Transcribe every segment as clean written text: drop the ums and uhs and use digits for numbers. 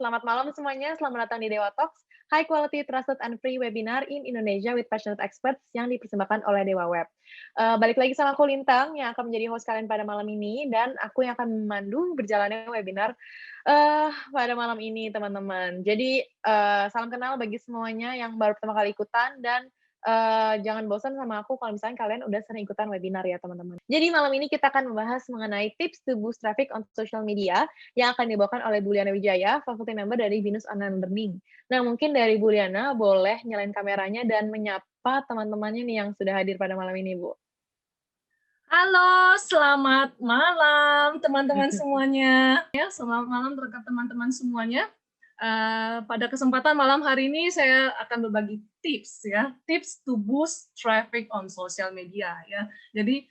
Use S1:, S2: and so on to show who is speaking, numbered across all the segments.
S1: Selamat malam semuanya, selamat datang di Dewa Talks, high quality, trusted, and free webinar in Indonesia with passionate experts yang dipersembahkan oleh Dewa Web. Balik lagi sama aku Lintang yang akan menjadi host kalian pada malam ini, dan aku yang akan memandu berjalannya webinar pada malam ini, teman-teman. Jadi, salam kenal bagi semuanya yang baru pertama kali ikutan, dan jangan bosan sama aku kalau misalnya kalian udah sering ikutan webinar ya, teman-teman. Jadi malam ini kita akan membahas mengenai tips to boost traffic on social media yang akan dibawakan oleh Buliana Wijaya, faculty member dari BINUS Online Learning. Nah, mungkin dari Buliana boleh nyalain kameranya dan menyapa teman-temannya nih yang sudah hadir pada malam ini, Bu.
S2: Halo, selamat malam teman-teman semuanya. Ya, selamat malam rekan teman-teman semuanya. Pada kesempatan malam hari ini saya akan berbagi tips ya, tips to boost traffic on social media ya. Jadi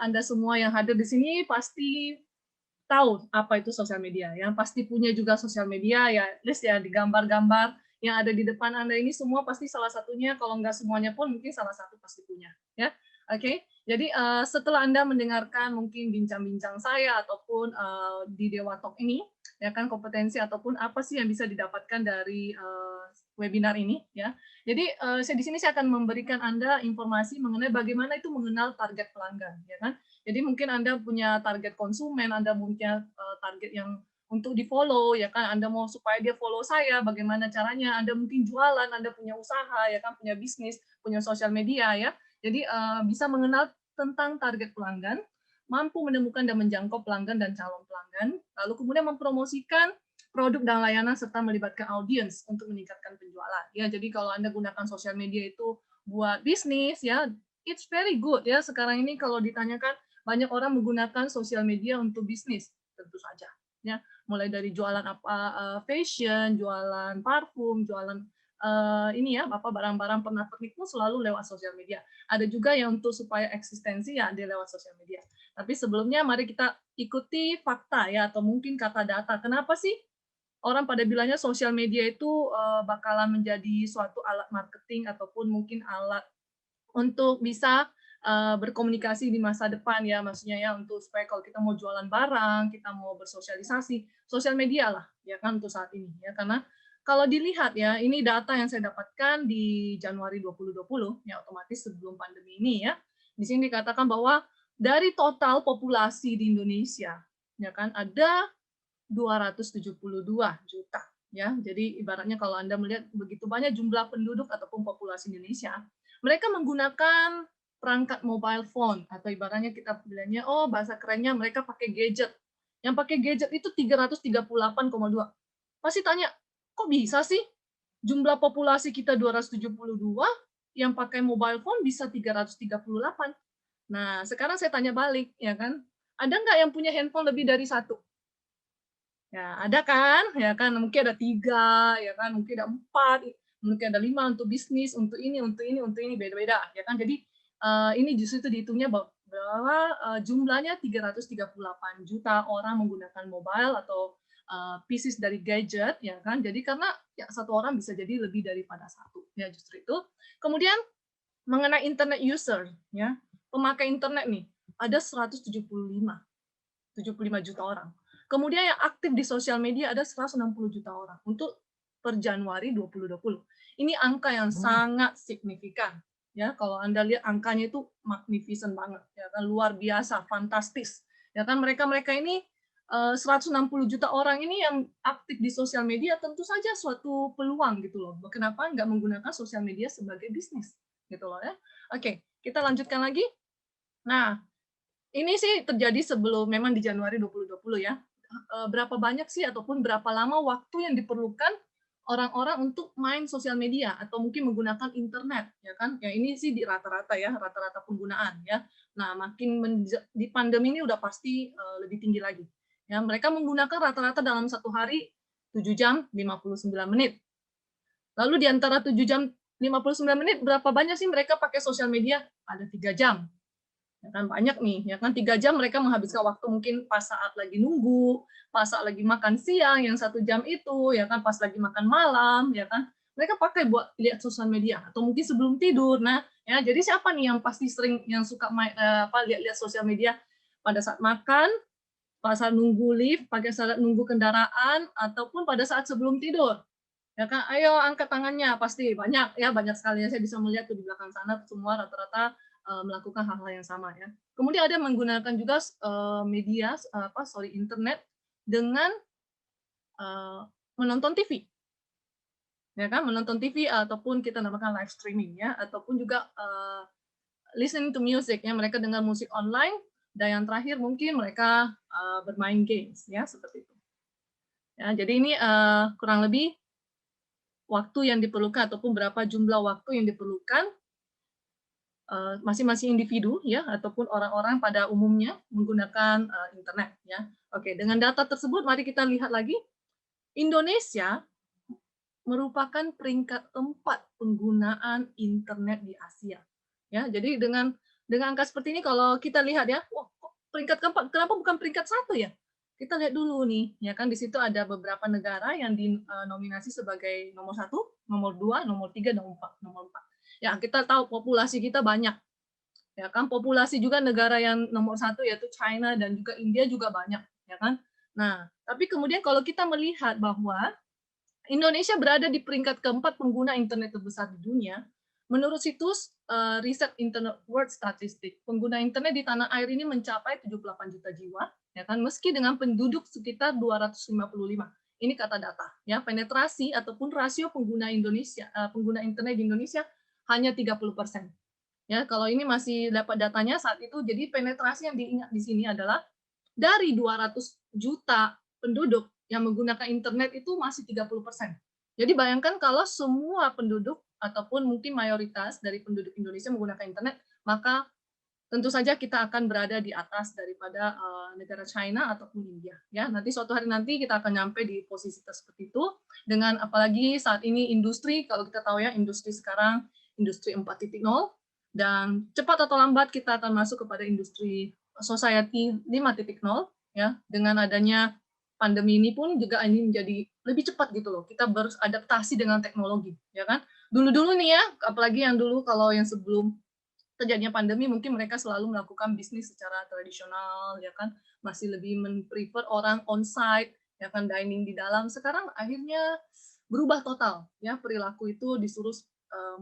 S2: Anda semua yang hadir di sini pasti tahu apa itu sosial media ya. Pasti punya juga sosial media ya, list ya di gambar-gambar yang ada di depan Anda ini semua pasti salah satunya, kalau nggak semuanya pun mungkin salah satu pasti punya ya. Oke, jadi setelah Anda mendengarkan mungkin bincang-bincang saya ataupun di Dewa Talk ini, ya kan kompetensi ataupun apa sih yang bisa didapatkan dari webinar ini ya. Jadi di sini saya akan memberikan Anda informasi mengenai bagaimana itu mengenal target pelanggan, ya kan. Jadi mungkin Anda punya target konsumen, Anda punya target yang untuk di-follow, ya kan. Anda mau supaya dia follow saya, bagaimana caranya? Anda mungkin jualan, Anda punya usaha, ya kan, punya bisnis, punya sosial media, ya. Jadi bisa mengenal tentang target pelanggan, mampu menemukan dan menjangkau pelanggan dan calon pelanggan, lalu kemudian mempromosikan produk dan layanan serta melibatkan audiens untuk meningkatkan penjualan. Ya, jadi kalau Anda gunakan sosial media itu buat bisnis, ya, it's very good ya. Sekarang ini kalau ditanyakan banyak orang menggunakan sosial media untuk bisnis, tentu saja. Ya, mulai dari jualan apa fashion, jualan parfum, jualan ini ya, apa barang-barang pernak-pernik pun selalu lewat sosial media. Ada juga yang untuk supaya eksistensi ya dia lewat sosial media. Tapi sebelumnya mari kita ikuti fakta ya atau mungkin kata data. Kenapa sih orang pada bilangnya sosial media itu bakalan menjadi suatu alat marketing ataupun mungkin alat untuk bisa berkomunikasi di masa depan ya, maksudnya ya untuk supaya kalau kita mau jualan barang, kita mau bersosialisasi, sosial media lah ya kan untuk saat ini ya, karena kalau dilihat ya, ini data yang saya dapatkan di Januari 2020 ya, otomatis sebelum pandemi ini ya. Di sini dikatakan bahwa dari total populasi di Indonesia ya kan ada 272 juta ya. Jadi ibaratnya kalau Anda melihat begitu banyak jumlah penduduk ataupun populasi Indonesia, mereka menggunakan perangkat mobile phone atau ibaratnya kita bilangnya oh bahasa kerennya mereka pakai gadget. Yang pakai gadget itu 338,2. Pasti tanya, kok bisa sih jumlah populasi kita 272 yang pakai mobile phone bisa 338? Nah, sekarang saya tanya balik, ya kan? Ada nggak yang punya handphone lebih dari satu? Ya, ada kan? Ya kan, mungkin ada 3, ya kan, mungkin ada 4, mungkin ada 5 untuk bisnis, untuk ini, untuk ini, untuk ini, beda-beda, ya kan. Jadi, ini justru itu dihitungnya bahwa jumlahnya 338 juta orang menggunakan mobile atau pieces dari gadget, ya kan. Jadi karena ya satu orang bisa jadi lebih daripada satu, ya justru itu. Kemudian mengenai internet user, ya, pemakai internet nih, ada 75 juta orang. Kemudian yang aktif di sosial media ada 160 juta orang untuk per Januari 2020. Ini angka yang sangat signifikan. Ya, kalau Anda lihat angkanya itu magnificent banget, ya kan, luar biasa, fantastis. Ya kan, mereka-mereka ini 160 juta orang ini yang aktif di sosial media tentu saja suatu peluang gitu loh. Kenapa nggak menggunakan sosial media sebagai bisnis gitu loh ya. Oke, kita lanjutkan lagi. Nah, ini sih terjadi sebelum memang di Januari 2020 ya. Berapa banyak sih ataupun berapa lama waktu yang diperlukan orang-orang untuk main sosial media atau mungkin menggunakan internet ya kan? Ya ini sih di rata-rata ya, rata-rata penggunaan ya. Nah, makin di pandemi ini udah pasti lebih tinggi lagi. Ya, mereka menggunakan rata-rata dalam satu hari 7 jam 59 menit. Lalu di antara 7 jam 59 menit berapa banyak sih mereka pakai sosial media? Ada 3 jam. Ya kan banyak nih, ya kan 3 jam mereka menghabiskan waktu mungkin pas saat lagi nunggu, pas saat lagi makan siang yang 1 jam itu, ya kan pas lagi makan malam, ya kan mereka pakai buat lihat sosial media atau mungkin sebelum tidur. Nah, ya jadi siapa nih yang pasti sering yang suka lihat-lihat sosial media pada saat makan, pada saat nunggu lift, pada saat nunggu kendaraan, ataupun pada saat sebelum tidur. Ya kan, ayo angkat tangannya, pasti banyak ya, banyak sekali ya, saya bisa melihat tuh di belakang sana semua rata-rata melakukan hal-hal yang sama ya. Kemudian ada yang menggunakan juga internet dengan menonton TV. Ya kan, menonton TV ataupun kita namakan live streaming ya, ataupun juga listening to music ya, mereka dengar musik online, dan yang terakhir mungkin mereka bermain games ya, seperti itu. Ya, jadi ini kurang lebih waktu yang diperlukan ataupun berapa jumlah waktu yang diperlukan masing-masing individu ya ataupun orang-orang pada umumnya menggunakan internet ya. Oke, dengan data tersebut mari kita lihat lagi Indonesia merupakan peringkat 4 penggunaan internet di Asia. Ya, jadi dengan angka seperti ini kalau kita lihat ya, wah, kok peringkat keempat, kenapa bukan peringkat 1 ya? Kita lihat dulu nih, ya kan di situ ada beberapa negara yang dinominasi sebagai nomor 1, nomor 2, nomor 3, nomor 4. Ya, kita tahu populasi kita banyak. Ya kan, populasi juga negara yang nomor 1 yaitu China dan juga India juga banyak, ya kan? Nah, tapi kemudian kalau kita melihat bahwa Indonesia berada di peringkat keempat pengguna internet terbesar di dunia. Menurut situs riset Internet World Statistics, pengguna internet di tanah air ini mencapai 78 juta jiwa, ya kan, meski dengan penduduk sekitar 255. Ini kata data, ya, penetrasi ataupun rasio pengguna pengguna internet di Indonesia hanya 30%. Ya, kalau ini masih dapat datanya saat itu, jadi penetrasi yang diingat di sini adalah dari 200 juta penduduk yang menggunakan internet itu masih 30%. Jadi bayangkan kalau semua penduduk ataupun mungkin mayoritas dari penduduk Indonesia menggunakan internet, maka tentu saja kita akan berada di atas daripada negara China ataupun India. Ya, nanti suatu hari nanti kita akan nyampe di posisi seperti itu. Dengan apalagi saat ini industri, kalau kita tahu ya, industri sekarang industri 4.0 dan cepat atau lambat kita akan masuk kepada industri society 5.0 ya. Dengan adanya pandemi ini pun juga ini menjadi lebih cepat gitu loh. Kita beradaptasi dengan teknologi, ya kan? Dulu-dulu nih ya, apalagi yang dulu kalau yang sebelum terjadinya pandemi mungkin mereka selalu melakukan bisnis secara tradisional, ya kan? Masih lebih prefer orang on-site, ya kan, dining di dalam. Sekarang akhirnya berubah total, ya, perilaku itu disuruh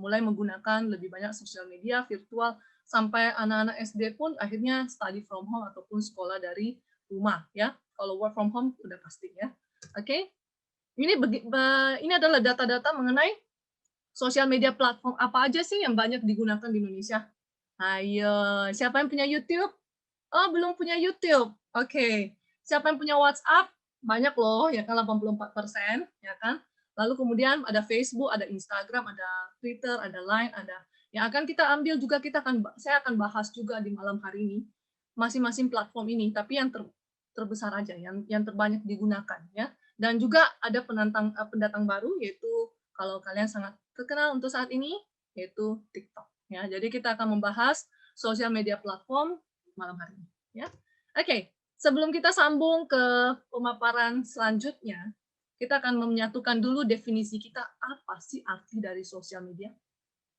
S2: mulai menggunakan lebih banyak sosial media, virtual, sampai anak-anak SD pun akhirnya study from home ataupun sekolah dari rumah, ya. Kalau work from home udah pasti ya. Oke. Ini adalah data-data mengenai sosial media platform apa aja sih yang banyak digunakan di Indonesia. Ayo, siapa yang punya YouTube? Oh, belum punya YouTube. Oke. Siapa yang punya WhatsApp? Banyak loh, ya kan, 84%, ya kan. Lalu kemudian ada Facebook, ada Instagram, ada Twitter, ada Line, ada yang akan kita ambil juga, saya akan bahas juga di malam hari ini masing-masing platform ini, tapi yang terbesar aja, yang terbanyak digunakan ya. Dan juga ada pendatang baru, yaitu kalau kalian sangat terkenal untuk saat ini, yaitu TikTok. Ya, jadi kita akan membahas sosial media platform malam hari ini. Ya, oke. Sebelum kita sambung ke pemaparan selanjutnya, kita akan menyatukan dulu definisi kita apa sih arti dari sosial media,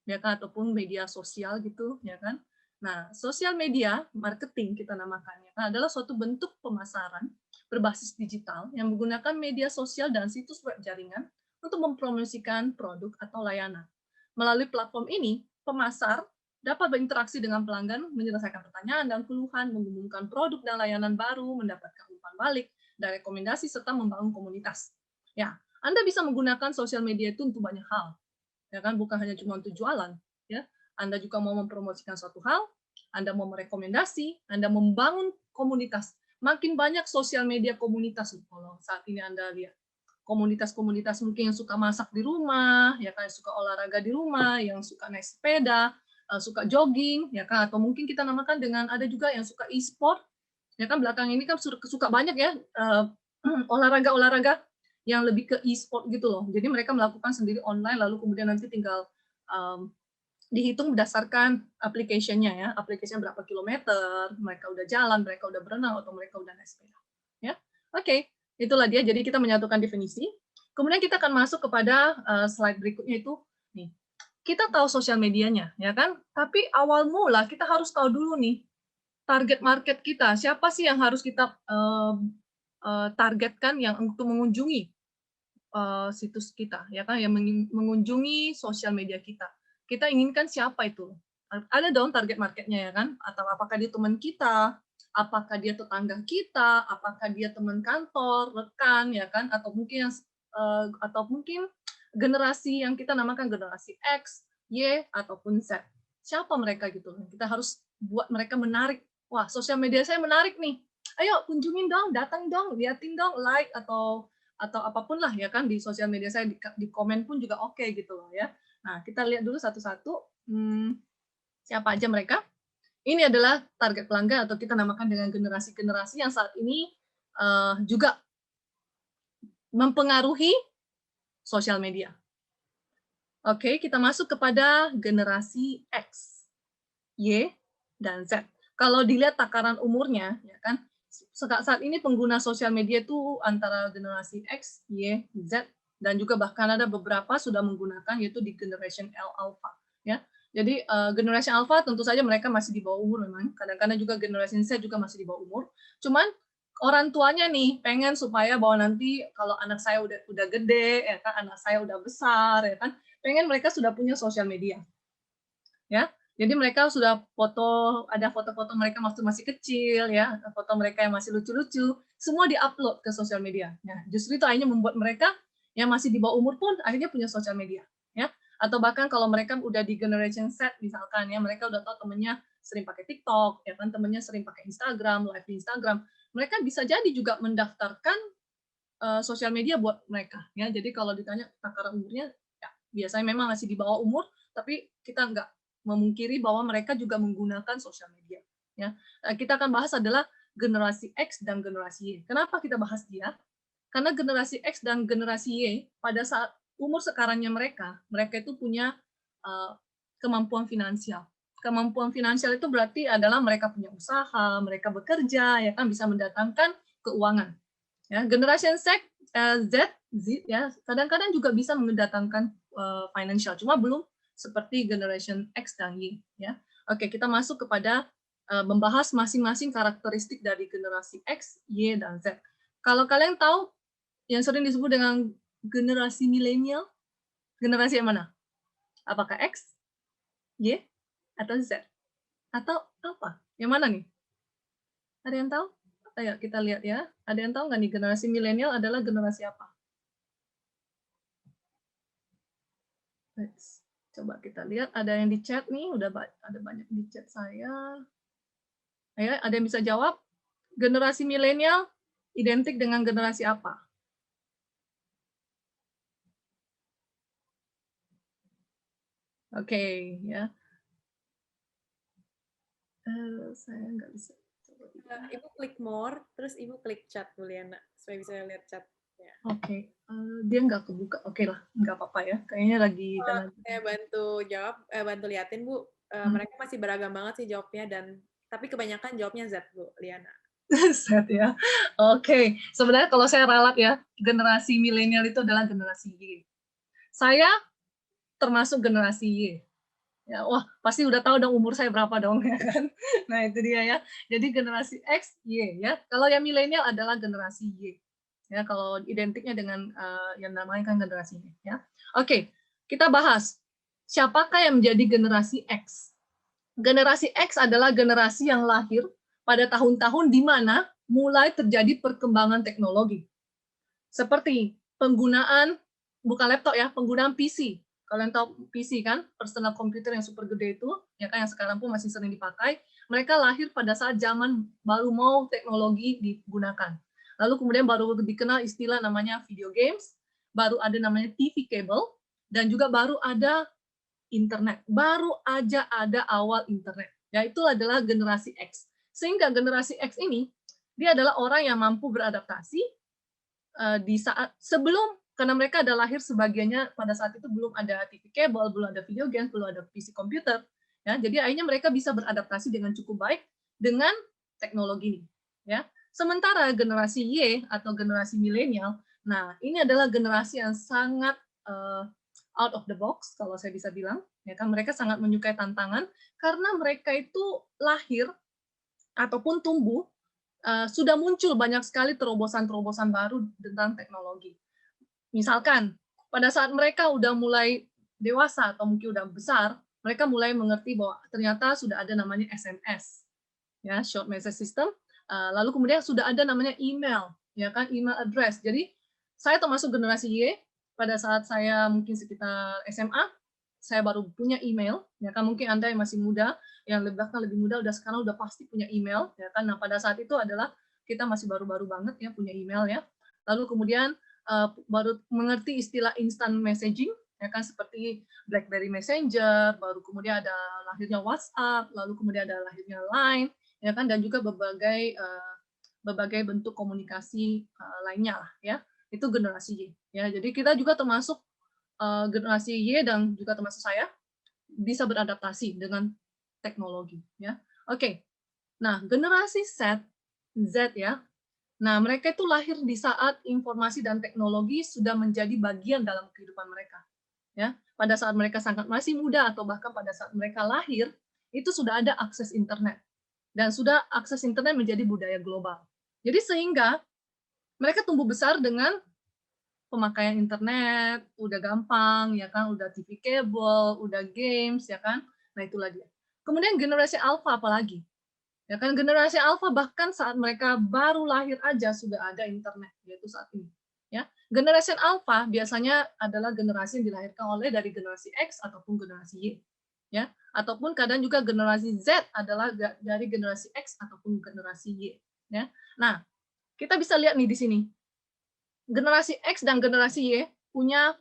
S2: ya kan, ataupun media sosial gitu, ya kan. Nah, sosial media marketing kita namakannya adalah suatu bentuk pemasaran berbasis digital yang menggunakan media sosial dan situs web jaringan untuk mempromosikan produk atau layanan. Melalui platform ini, pemasar dapat berinteraksi dengan pelanggan, menyelesaikan pertanyaan dan keluhan, mengumumkan produk dan layanan baru, mendapatkan umpan balik, dan rekomendasi, serta membangun komunitas. Ya, Anda bisa menggunakan sosial media itu untuk banyak hal. Ya kan, bukan hanya cuma untuk jualan, ya. Anda juga mau mempromosikan suatu hal, Anda mau merekomendasi, Anda membangun komunitas. Makin banyak sosial media komunitas kalau saat ini Anda lihat. Komunitas-komunitas mungkin yang suka masak di rumah, ya kan, suka olahraga di rumah, yang suka naik sepeda, suka jogging, ya kan, atau mungkin kita namakan dengan ada juga yang suka e-sport, ya kan, belakang ini kan suka banyak ya olahraga-olahraga yang lebih ke e-sport gitu loh. Jadi mereka melakukan sendiri online, lalu kemudian nanti tinggal dihitung berdasarkan application-nya ya, application berapa kilometer, mereka udah jalan, mereka udah berenang, atau mereka udah naik sepeda. Ya, oke, itulah dia. Jadi kita menyatukan definisi. Kemudian kita akan masuk kepada slide berikutnya itu nih. Kita tahu sosial medianya, ya kan? Tapi awal mula kita harus tahu dulu nih, target market kita, siapa sih yang harus kita targetkan yang untuk mengunjungi situs kita, ya kan, yang mengunjungi sosial media kita. Kita inginkan siapa itu? Ada dong target marketnya, ya kan? Atau apakah dia teman kita, apakah dia tetangga kita, apakah dia teman kantor, rekan, ya kan? Atau mungkin generasi yang kita namakan generasi X, Y, ataupun Z. Siapa mereka gitu? Kita harus buat mereka menarik. Wah, sosial media saya menarik nih. Ayo kunjungin dong, datang dong, liatin dong, like atau apapun lah, ya kan, di sosial media saya, di komen pun juga oke gitu loh ya. Nah, kita lihat dulu satu-satu siapa aja mereka. Ini adalah target pelanggan atau kita namakan dengan generasi-generasi yang saat ini juga mempengaruhi sosial media. Oke, kita masuk kepada generasi X, Y, dan Z. Kalau dilihat takaran umurnya, ya kan, saat ini pengguna sosial media itu antara generasi X, Y, Z, dan juga bahkan ada beberapa sudah menggunakan, yaitu di generation Alpha. Ya. Jadi generasi Alpha tentu saja mereka masih di bawah umur memang. Kadang-kadang juga generasi Z juga masih di bawah umur. Cuman orang tuanya nih pengen supaya bahwa nanti kalau anak saya udah gede, ya kan, anak saya udah besar, ya kan, pengen mereka sudah punya sosial media. Ya, jadi mereka sudah ada foto-foto mereka waktu masih kecil, ya, foto mereka yang masih lucu-lucu, semua diupload ke sosial media. Ya, justru itu akhirnya membuat mereka yang masih di bawah umur pun akhirnya punya sosial media, ya. Atau bahkan kalau mereka udah di generation Z misalkan, ya, mereka udah tahu temennya sering pakai TikTok, ya kan, temennya sering pakai Instagram, live di Instagram, mereka bisa jadi juga mendaftarkan sosial media buat mereka, ya. Jadi kalau ditanya takaran umurnya, ya, biasanya memang masih di bawah umur, tapi kita nggak memungkiri bahwa mereka juga menggunakan sosial media. Ya, kita akan bahas adalah generasi X dan generasi Y. Kenapa kita bahas dia? Karena generasi X dan generasi Y pada saat umur sekarangnya mereka itu punya kemampuan finansial. Kemampuan finansial itu berarti adalah mereka punya usaha, mereka bekerja, ya kan, bisa mendatangkan keuangan. Ya, generasi Z, ya, kadang-kadang juga bisa mendatangkan financial, cuma belum seperti generation X dan Y. Ya. Oke, kita masuk kepada membahas masing-masing karakteristik dari generasi X, Y, dan Z. Kalau kalian tahu yang sering disebut dengan generasi milenial, generasi yang mana? Apakah X, Y, atau Z? Atau apa? Yang mana nih? Ada yang tahu? Ayo kita lihat ya. Ada yang tahu nggak nih generasi milenial adalah generasi apa? Let's coba kita lihat. Ada yang di chat nih, ada banyak di chat saya. Ayo, ada yang bisa jawab? Generasi milenial identik dengan generasi apa? Oke, ya. Saya nggak bisa.
S3: Ibu klik more, terus Ibu klik chat dulu ya, Nak, supaya bisa lihat chat. Ya.
S2: Oke, dia nggak kebuka. Oke lah, nggak apa-apa ya. Kayaknya lagi.
S3: Saya bantu jawab, bantu liatin Bu. Mereka masih beragam banget sih jawabnya, tapi kebanyakan jawabnya Z Bu, Liana.
S2: Z ya. Oke, sebenarnya kalau saya ralat ya, generasi milenial itu adalah generasi Y. Saya termasuk generasi Y. Ya, wah, pasti udah tahu dong umur saya berapa dong, ya kan? Nah, itu dia ya. Jadi generasi X, Y ya. Kalau yang milenial adalah generasi Y. Ya, kalau identiknya dengan yang namanya kan generasi Y ya. Oke, kita bahas siapakah yang menjadi generasi X. Generasi X adalah generasi yang lahir pada tahun-tahun di mana mulai terjadi perkembangan teknologi. Seperti penggunaan, bukan laptop ya, penggunaan PC. Kalian tahu PC kan, personal computer yang super gede itu, ya kan, yang sekarang pun masih sering dipakai. Mereka lahir pada saat zaman baru mau teknologi digunakan. Lalu kemudian baru dikenal istilah namanya video games, baru ada namanya TV cable, dan juga baru ada internet. Baru aja ada awal internet. Ya, itu adalah generasi X. Sehingga generasi X ini, dia adalah orang yang mampu beradaptasi di saat sebelum, karena mereka ada lahir sebagiannya pada saat itu belum ada TV cable, belum ada video game, belum ada PC komputer, ya. Jadi akhirnya mereka bisa beradaptasi dengan cukup baik dengan teknologi ini, ya. Sementara generasi Y atau generasi milenial, nah ini adalah generasi yang sangat out of the box kalau saya bisa bilang, ya kan, mereka sangat menyukai tantangan karena mereka itu lahir ataupun tumbuh, sudah muncul banyak sekali terobosan-terobosan baru tentang teknologi. Misalkan, pada saat mereka udah mulai dewasa atau mungkin udah besar, mereka mulai mengerti bahwa ternyata sudah ada namanya SMS, ya, short message system. Lalu kemudian sudah ada namanya email, ya kan, email address. Jadi saya termasuk generasi Y. Pada saat saya mungkin sekitar SMA, saya baru punya email, ya kan. Mungkin Anda yang masih muda, yang bahkan lebih muda, udah sekarang udah pasti punya email, ya kan. Nah, pada saat itu adalah kita masih baru-baru banget ya punya email ya. Lalu kemudian baru mengerti istilah instant messaging, ya kan, seperti BlackBerry Messenger, baru kemudian ada lahirnya WhatsApp, lalu kemudian ada lahirnya Line, ya kan, dan juga berbagai bentuk komunikasi lainnya lah ya. Itu generasi Y ya. Jadi kita juga termasuk generasi Y dan juga termasuk saya bisa beradaptasi dengan teknologi ya. Oke. Nah, generasi Z ya. Nah, mereka itu lahir di saat informasi dan teknologi sudah menjadi bagian dalam kehidupan mereka. Ya, pada saat mereka sangat masih muda atau bahkan pada saat mereka lahir, itu sudah ada akses internet. Dan sudah akses internet menjadi budaya global. Jadi sehingga mereka tumbuh besar dengan pemakaian internet, udah gampang, ya kan, udah TV kabel, udah games, ya kan. Nah, itulah dia. Kemudian generasi alpha apalagi? Ya kan, generasi alpha bahkan saat mereka baru lahir aja sudah ada internet, yaitu saat ini. Ya, generasi alpha biasanya adalah generasi yang dilahirkan oleh dari generasi X ataupun generasi Y. Ya, ataupun kadang juga generasi Z adalah dari generasi X ataupun generasi Y. Ya. Nah, kita bisa lihat nih di sini. Generasi X dan generasi Y punya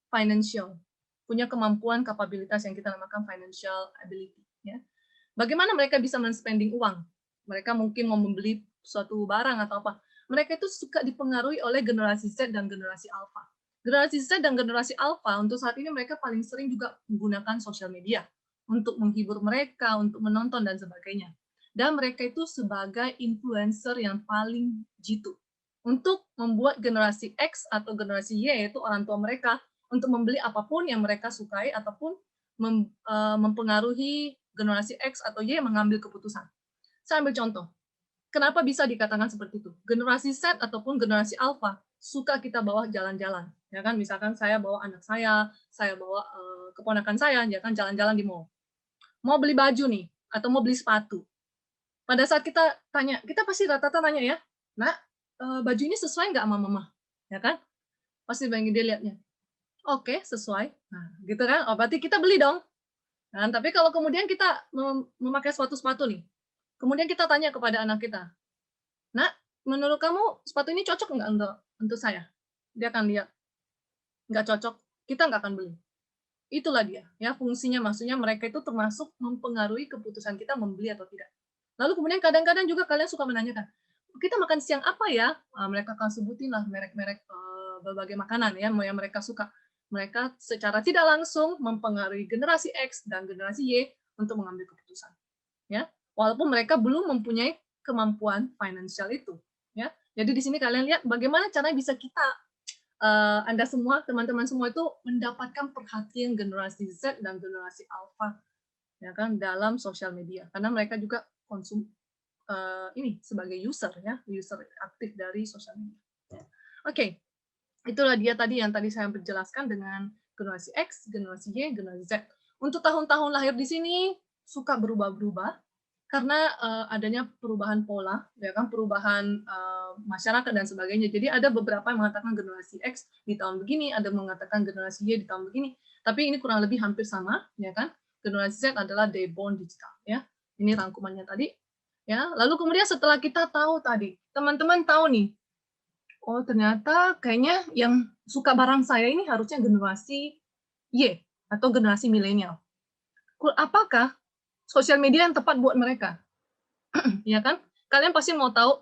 S2: financial, punya kemampuan kapabilitas yang kita namakan financial ability. Ya. Bagaimana mereka bisa men-spending uang? Mereka mungkin mau membeli suatu barang atau apa. Mereka itu suka dipengaruhi oleh generasi Z dan generasi Alpha. Generasi Z dan generasi Alpha untuk saat ini mereka paling sering juga menggunakan sosial media untuk menghibur mereka, untuk menonton dan sebagainya. Dan mereka itu sebagai influencer yang paling jitu untuk membuat generasi X atau generasi Y, yaitu orang tua mereka, untuk membeli apapun yang mereka sukai ataupun mempengaruhi generasi X atau Y mengambil keputusan. Saya ambil contoh. Kenapa bisa dikatakan seperti itu? Generasi Z ataupun generasi Alpha suka kita bawa jalan-jalan, ya kan? Misalkan saya bawa anak saya bawa keponakan saya, ya kan, jalan-jalan di mall. Mau beli baju nih, atau mau beli sepatu. Pada saat kita tanya, kita pasti rata-rata tanya ya, Nak, baju ini sesuai nggak sama mama? Ya kan? Pasti bagi dia lihatnya. Oke, sesuai. Nah, gitu kan? Oh, berarti kita beli dong. Nah, tapi kalau kemudian kita memakai suatu sepatu nih, kemudian kita tanya kepada anak kita, Nak, menurut kamu sepatu ini cocok nggak untuk saya? Dia akan lihat, nggak cocok, kita nggak akan beli. Itulah dia, ya, fungsinya, maksudnya mereka itu termasuk mempengaruhi keputusan kita membeli atau tidak. Lalu kemudian kadang-kadang juga kalian suka menanyakan, kita makan siang apa ya? Mereka akan sebutin lah merek-merek berbagai makanan ya yang mereka suka. Mereka secara tidak langsung mempengaruhi generasi X dan generasi Y untuk mengambil keputusan. Ya, walaupun mereka belum mempunyai kemampuan finansial itu. Ya, jadi di sini kalian lihat bagaimana cara bisa kita Anda semua, teman-teman semua itu mendapatkan perhatian generasi Z dan generasi Alpha, ya kan, dalam sosial media, karena mereka juga ini sebagai user ya, user aktif dari sosial media. Oke, itulah dia tadi yang tadi saya berjelaskan dengan generasi X, generasi Y, generasi Z. Untuk tahun-tahun lahir di sini suka berubah-berubah karena adanya perubahan pola, ya kan, perubahan masyarakat dan sebagainya. Jadi ada beberapa yang mengatakan generasi X di tahun begini, ada mengatakan generasi Y di tahun begini. Tapi ini kurang lebih hampir sama, ya kan? Generasi Z adalah day born digital, ya. Ini rangkumannya tadi. Ya, lalu kemudian setelah kita tahu tadi, teman-teman tahu nih, oh ternyata kayaknya yang suka barang saya ini harusnya generasi Y atau generasi milenial. Apakah sosial media yang tepat buat mereka? Ya kan? Kalian pasti mau tahu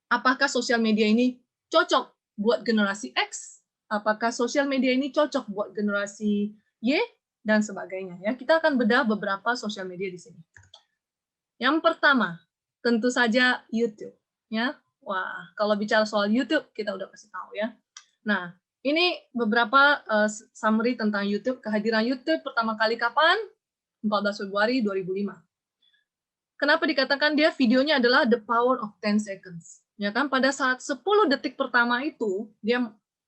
S2: apakah sosial media ini cocok buat generasi X, apakah sosial media ini cocok buat generasi Y dan sebagainya. Ya, kita akan bedah beberapa sosial media di sini. Yang pertama, tentu saja YouTube. Ya, wah, kalau bicara soal YouTube kita udah kasih tahu ya. Nah, ini beberapa summary tentang YouTube. Kehadiran YouTube pertama kali kapan? 14 Februari 2005. Kenapa dikatakan dia videonya adalah the power of 10 seconds? Ya kan, pada saat 10 detik pertama itu,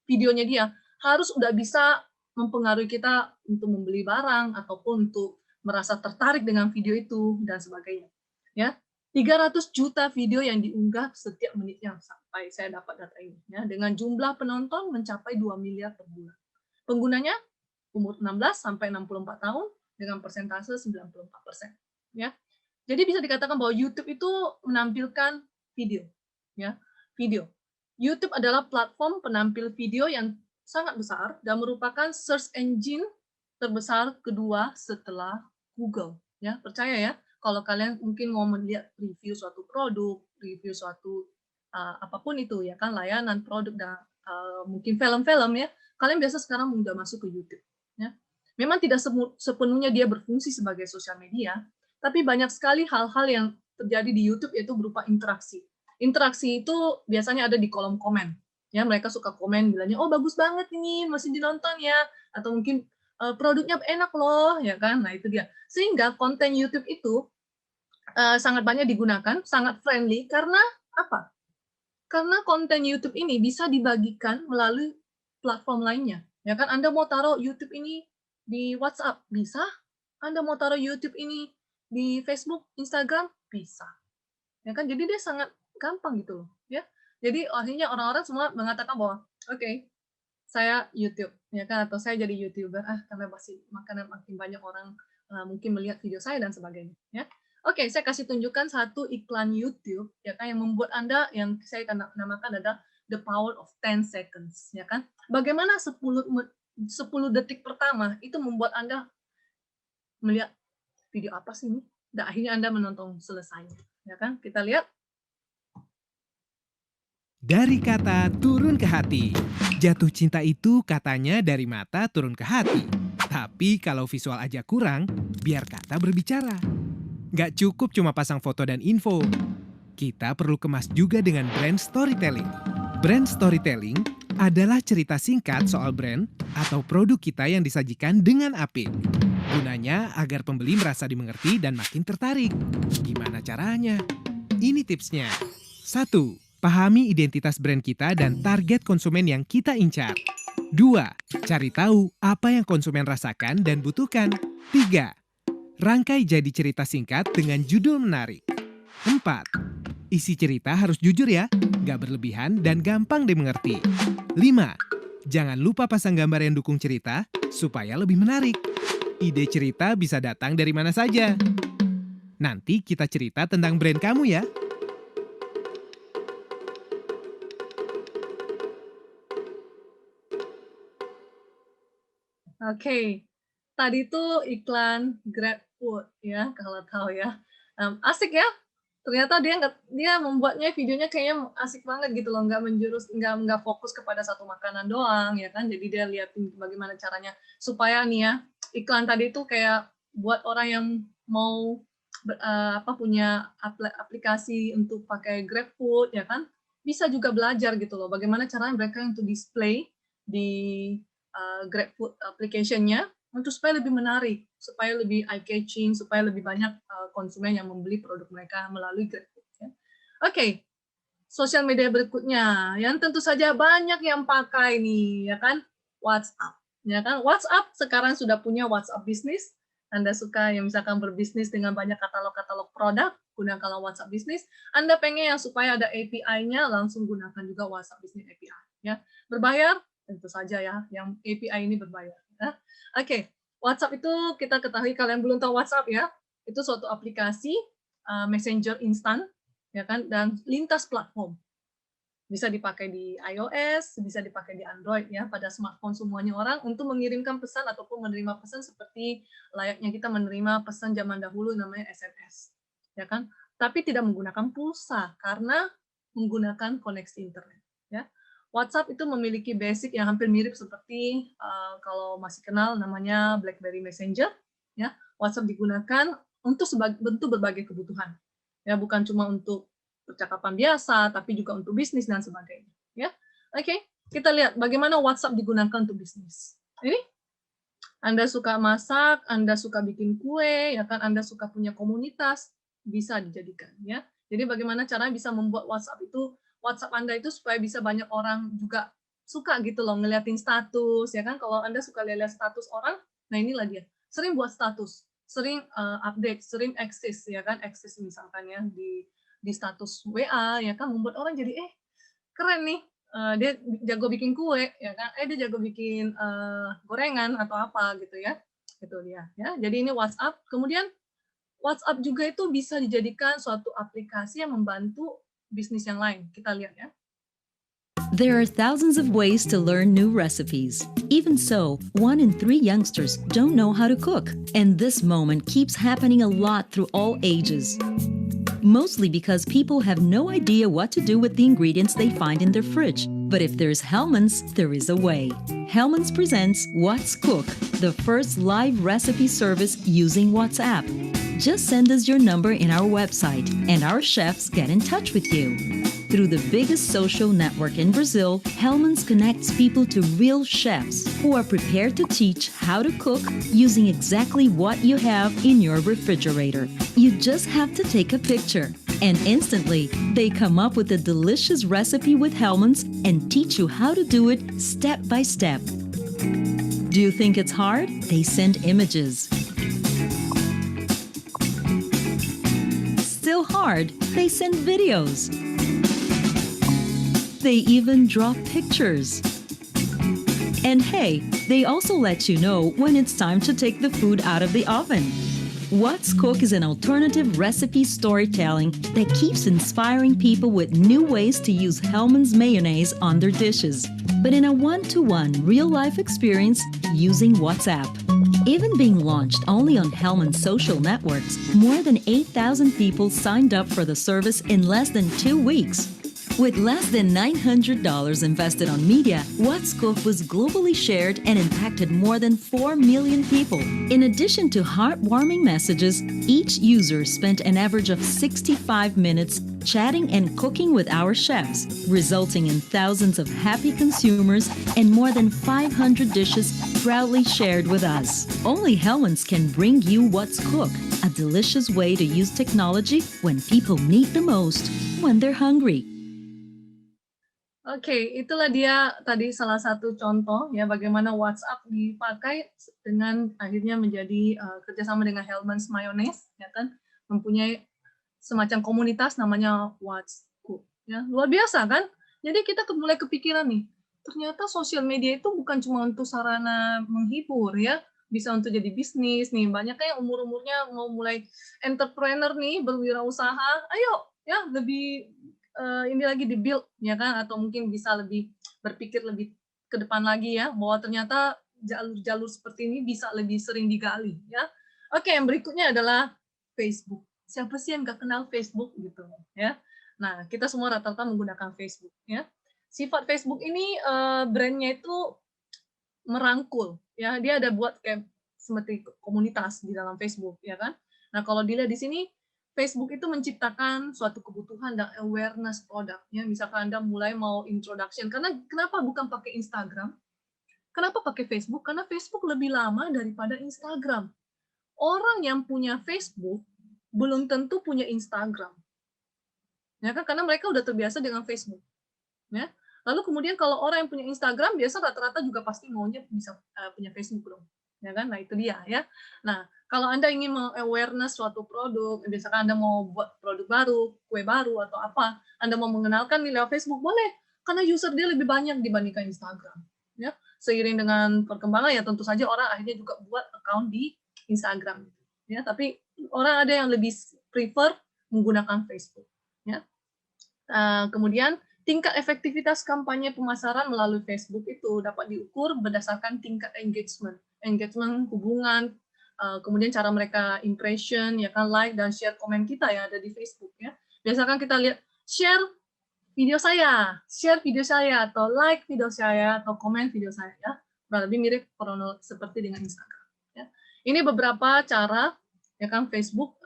S2: videonya dia harus udah bisa mempengaruhi kita untuk membeli barang ataupun untuk merasa tertarik dengan video itu dan sebagainya. Ya, 300 juta video yang diunggah setiap menitnya sampai saya dapat data ini. Ya, dengan jumlah penonton mencapai 2 miliar per bulan. Penggunanya umur 16 sampai 64 tahun dengan persentase 94%. Ya. Jadi bisa dikatakan bahwa YouTube itu menampilkan video, ya, video. YouTube adalah platform penampil video yang sangat besar dan merupakan search engine terbesar kedua setelah Google. Ya, percaya ya, kalau kalian mungkin mau melihat review suatu produk, review suatu apapun itu ya kan, layanan, produk dan mungkin film-film ya, kalian biasa sekarang udah masuk ke YouTube. Ya. Memang tidak sepenuhnya dia berfungsi sebagai sosial media, tapi banyak sekali hal-hal yang terjadi di YouTube yaitu berupa interaksi. Interaksi itu biasanya ada di kolom komen. Ya, mereka suka komen bilangnya, oh bagus banget ini, masih dinonton ya. Atau mungkin produknya enak loh, ya kan? Nah itu dia. Sehingga konten YouTube itu sangat banyak digunakan, sangat friendly. Karena apa? Karena konten YouTube ini bisa dibagikan melalui platform lainnya. Ya kan? Anda mau taruh YouTube ini di WhatsApp, bisa. Anda mau taruh YouTube ini di Facebook, Instagram, bisa. Ya kan? Jadi dia sangat gampang gitu loh, ya. Jadi akhirnya orang-orang semua mengatakan bahwa oke, saya YouTube, ya kan, atau saya jadi YouTuber karena makin banyak orang mungkin melihat video saya dan sebagainya, ya. Oke, saya kasih tunjukkan satu iklan YouTube, ya kan, yang membuat Anda yang saya namakan adalah the power of 10 seconds, ya kan. Bagaimana 10 detik pertama itu membuat Anda melihat video apa sih ini? Dan akhirnya Anda menonton selesainya, ya kan? Kita lihat.
S4: Dari kata turun ke hati. Jatuh cinta itu katanya dari mata turun ke hati. Tapi kalau visual aja kurang, biar kata berbicara. Gak cukup cuma pasang foto dan info. Kita perlu kemas juga dengan brand storytelling. Brand storytelling adalah cerita singkat soal brand atau produk kita yang disajikan dengan apik. Gunanya agar pembeli merasa dimengerti dan makin tertarik. Gimana caranya? Ini tipsnya. 1. Pahami identitas brand kita dan target konsumen yang kita incar. 2. Cari tahu apa yang konsumen rasakan dan butuhkan. 3. Rangkai jadi cerita singkat dengan judul menarik. 4. Isi cerita harus jujur ya, gak berlebihan dan gampang dimengerti. 5. Jangan lupa pasang gambar yang dukung cerita supaya lebih menarik. Ide cerita bisa datang dari mana saja. Nanti kita cerita tentang brand kamu ya.
S2: Oke, tadi tuh iklan GrabFood ya, kalau tahu ya. Asik ya. Ternyata dia membuatnya videonya kayaknya asik banget gitu loh, nggak fokus kepada satu makanan doang ya kan. Jadi dia liatin bagaimana caranya supaya nih ya, iklan tadi tuh kayak buat orang yang mau punya aplikasi untuk pakai GrabFood ya kan, bisa juga belajar gitu loh bagaimana caranya mereka untuk display di GrabFood application-nya untuk supaya lebih menarik, supaya lebih eye-catching, supaya lebih banyak konsumen yang membeli produk mereka melalui GrabFood. Ya. Oke, sosial media berikutnya yang tentu saja banyak yang pakai nih, ya kan, WhatsApp. Ya kan, WhatsApp sekarang sudah punya WhatsApp Business. Anda suka yang misalkan berbisnis dengan banyak katalog-katalog produk, gunakanlah WhatsApp Business. Anda pengen yang supaya ada API-nya, langsung gunakan juga WhatsApp Business API. Ya, berbayar? Tentu saja ya, yang API ini berbayar. Ya. Oke, WhatsApp itu kita ketahui, kalian belum tahu WhatsApp ya, itu suatu aplikasi messenger instan, ya kan, dan lintas platform. Bisa dipakai di iOS, bisa dipakai di Android ya, pada smartphone semuanya orang untuk mengirimkan pesan ataupun menerima pesan seperti layaknya kita menerima pesan zaman dahulu namanya SMS, ya kan. Tapi tidak menggunakan pulsa karena menggunakan koneksi internet, ya. WhatsApp itu memiliki basic yang hampir mirip seperti kalau masih kenal namanya BlackBerry Messenger, ya. WhatsApp digunakan untuk berbagai kebutuhan, ya, bukan cuma untuk percakapan biasa, tapi juga untuk bisnis dan sebagainya, ya. Oke, kita lihat bagaimana WhatsApp digunakan untuk bisnis. Ini Anda suka masak, Anda suka bikin kue, ya kan, Anda suka punya komunitas, bisa dijadikan ya. Jadi bagaimana caranya bisa membuat WhatsApp Anda itu supaya bisa banyak orang juga suka gitu loh ngeliatin status ya kan. Kalau Anda suka lihat status orang, nah inilah dia. Sering buat status, sering update, sering eksis ya kan, eksis misalkan ya di status WA ya kan, membuat orang jadi keren nih. Dia jago bikin kue ya kan, dia jago bikin gorengan atau apa gitu ya. Itu dia ya. Jadi ini WhatsApp. Kemudian WhatsApp juga itu bisa dijadikan suatu aplikasi yang membantu bisnis yang lain. Kita lihat ya.
S5: There are thousands of ways to learn new recipes. Even so, 1 in 3 youngsters don't know how to cook, and this moment keeps happening a lot through all ages. Mostly because people have no idea what to do with the ingredients they find in their fridge. But if there's Hellmann's, there is a way. Hellmann's presents What's Cook, the first live recipe service using WhatsApp. Just send us your number in our website, and our chefs get in touch with you. Through the biggest social network in Brazil, Hellmann's connects people to real chefs who are prepared to teach how to cook using exactly what you have in your refrigerator. You just have to take a picture, and instantly, they come up with a delicious recipe with Hellmann's and teach you how to do it step by step. Do you think it's hard? They send images. Still hard? They send videos. They even draw pictures. And hey, they also let you know when it's time to take the food out of the oven. What's Cook is an alternative recipe storytelling that keeps inspiring people with new ways to use Hellmann's mayonnaise on their dishes, but in a one-to-one real-life experience using WhatsApp. Even being launched only on Hellmann's social networks, more than 8,000 people signed up for the service in less than 2 weeks. With less than $900 invested on media, What's Cook was globally shared and impacted more than 4 million people. In addition to heartwarming messages, each user spent an average of 65 minutes chatting and cooking with our chefs, resulting in thousands of happy consumers and more than 500 dishes proudly shared with us. Only Hellmann's can bring you What's Cook, a delicious way to use technology when people need the most, when they're hungry.
S2: Oke, itulah dia tadi salah satu contoh ya bagaimana WhatsApp dipakai dengan akhirnya menjadi kerjasama dengan Hellmann's Mayonnaise, ya kan, mempunyai semacam komunitas namanya What's Cook. Ya, luar biasa kan? Jadi kita mulai kepikiran nih, ternyata sosial media itu bukan cuma untuk sarana menghibur ya, bisa untuk jadi bisnis nih. Banyak yang umur-umurnya mau mulai entrepreneur nih, berwirausaha, ayo ya lebih ini lagi di-build ya kan, atau mungkin bisa lebih berpikir lebih ke depan lagi ya, bahwa ternyata jalur-jalur seperti ini bisa lebih sering digali ya. Oke, yang berikutnya adalah Facebook. Siapa sih yang nggak kenal Facebook gitu ya? Nah, kita semua rata-rata menggunakan Facebook ya. Sifat Facebook ini brandnya itu merangkul ya, dia ada buat kayak seperti komunitas di dalam Facebook ya kan. Nah, kalau dilihat di sini Facebook itu menciptakan suatu kebutuhan dan awareness produk. Ya, misalkan Anda mulai mau introduction, karena kenapa bukan pakai Instagram? Kenapa pakai Facebook? Karena Facebook lebih lama daripada Instagram. Orang yang punya Facebook belum tentu punya Instagram. Ya kan? Karena mereka udah terbiasa dengan Facebook. Ya. Lalu kemudian kalau orang yang punya Instagram, biasa rata-rata juga pasti maunya bisa punya Facebook dong. Ya kan? Nah, itu dia ya. Nah, kalau Anda ingin awareness suatu produk, misalkan Anda mau buat produk baru, kue baru atau apa, Anda mau mengenalkan nih lewat Facebook, boleh, karena user dia lebih banyak dibandingkan Instagram. Ya, seiring dengan perkembangan ya tentu saja orang akhirnya juga buat account di Instagram. Ya, tapi orang ada yang lebih prefer menggunakan Facebook. Ya. Kemudian tingkat efektivitas kampanye pemasaran melalui Facebook itu dapat diukur berdasarkan tingkat engagement, hubungan, kemudian cara mereka impression, ya kan, like dan share komen kita yang ada di Facebook ya. Biasakan kita lihat share video saya, atau like video saya, atau komen video saya ya. Lebih mirip seperti dengan Instagram. Ya. Ini beberapa cara ya kan Facebook.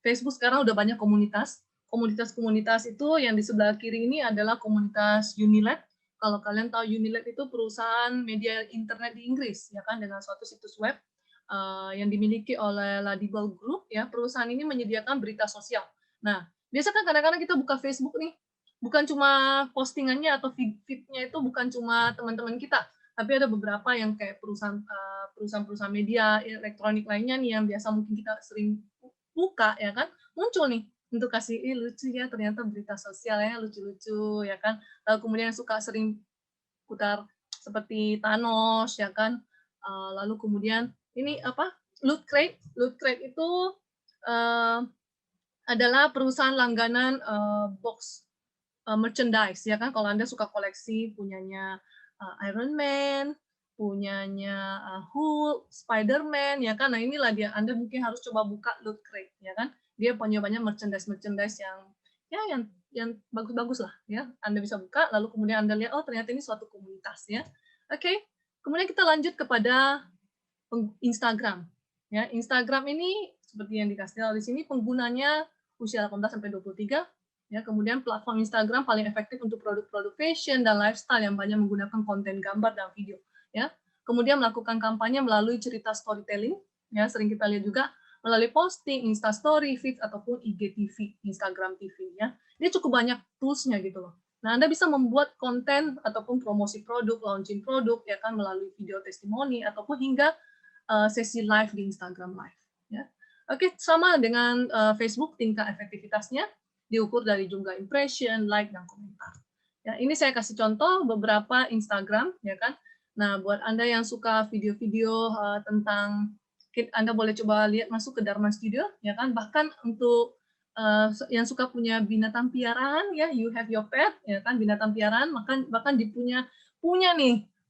S2: Facebook sekarang udah banyak komunitas. Komunitas-komunitas itu yang di sebelah kiri ini adalah komunitas Unilad. Kalau kalian tahu Unilad itu perusahaan media internet di Inggris ya kan, dengan suatu situs web. yang dimiliki oleh Ladybell Group, ya. Perusahaan ini menyediakan berita sosial. Nah, biasa kan kadang-kadang kita buka Facebook nih, bukan cuma postingannya atau feed-nya itu bukan cuma teman-teman kita, tapi ada beberapa yang kayak perusahaan-perusahaan media elektronik lainnya nih yang biasa mungkin kita sering buka, ya kan, muncul nih untuk kasih, ih lucu ya ternyata berita sosial ya, lucu-lucu, ya kan. Lalu kemudian suka sering putar seperti Thanos, ya kan. Lalu kemudian ini apa? Loot Crate. Loot Crate itu adalah perusahaan langganan box merchandise, ya kan. Kalau Anda suka koleksi punyanya Iron Man, punyanya Hulk, Spider-Man, ya kan. Nah, inilah dia Anda mungkin harus coba buka Loot Crate, ya kan. Dia punya banyak merchandise yang ya yang bagus-bagus lah, ya. Anda bisa buka lalu kemudian Anda lihat, oh ternyata ini suatu komunitas, ya. Oke. Kemudian kita lanjut kepada Instagram. Ya, Instagram ini seperti yang dikasih tahu di sini penggunanya usia 18 sampai 23. Ya, kemudian platform Instagram paling efektif untuk produk-produk fashion dan lifestyle yang banyak menggunakan konten gambar dan video. Ya, kemudian melakukan kampanye melalui cerita storytelling. Ya, sering kita lihat juga melalui posting, Instastory, feed ataupun IGTV, Instagram TV. Ya, dia cukup banyak tools-nya gitu loh. Nah, Anda bisa membuat konten ataupun promosi produk, launching produk, ya kan melalui video testimoni ataupun hingga sesi live di Instagram Live. Ya. Oke, sama dengan Facebook, tingkat efektivitasnya diukur dari jumlah impression, like, dan komentar. Ya, ini saya kasih contoh beberapa Instagram, ya kan. Nah, buat Anda yang suka video-video tentang, Anda boleh coba lihat masuk ke Dharma Studio, ya kan. Bahkan untuk yang suka punya binatang piaraan, ya, you have your pet, ya kan, binatang piaraan, bahkan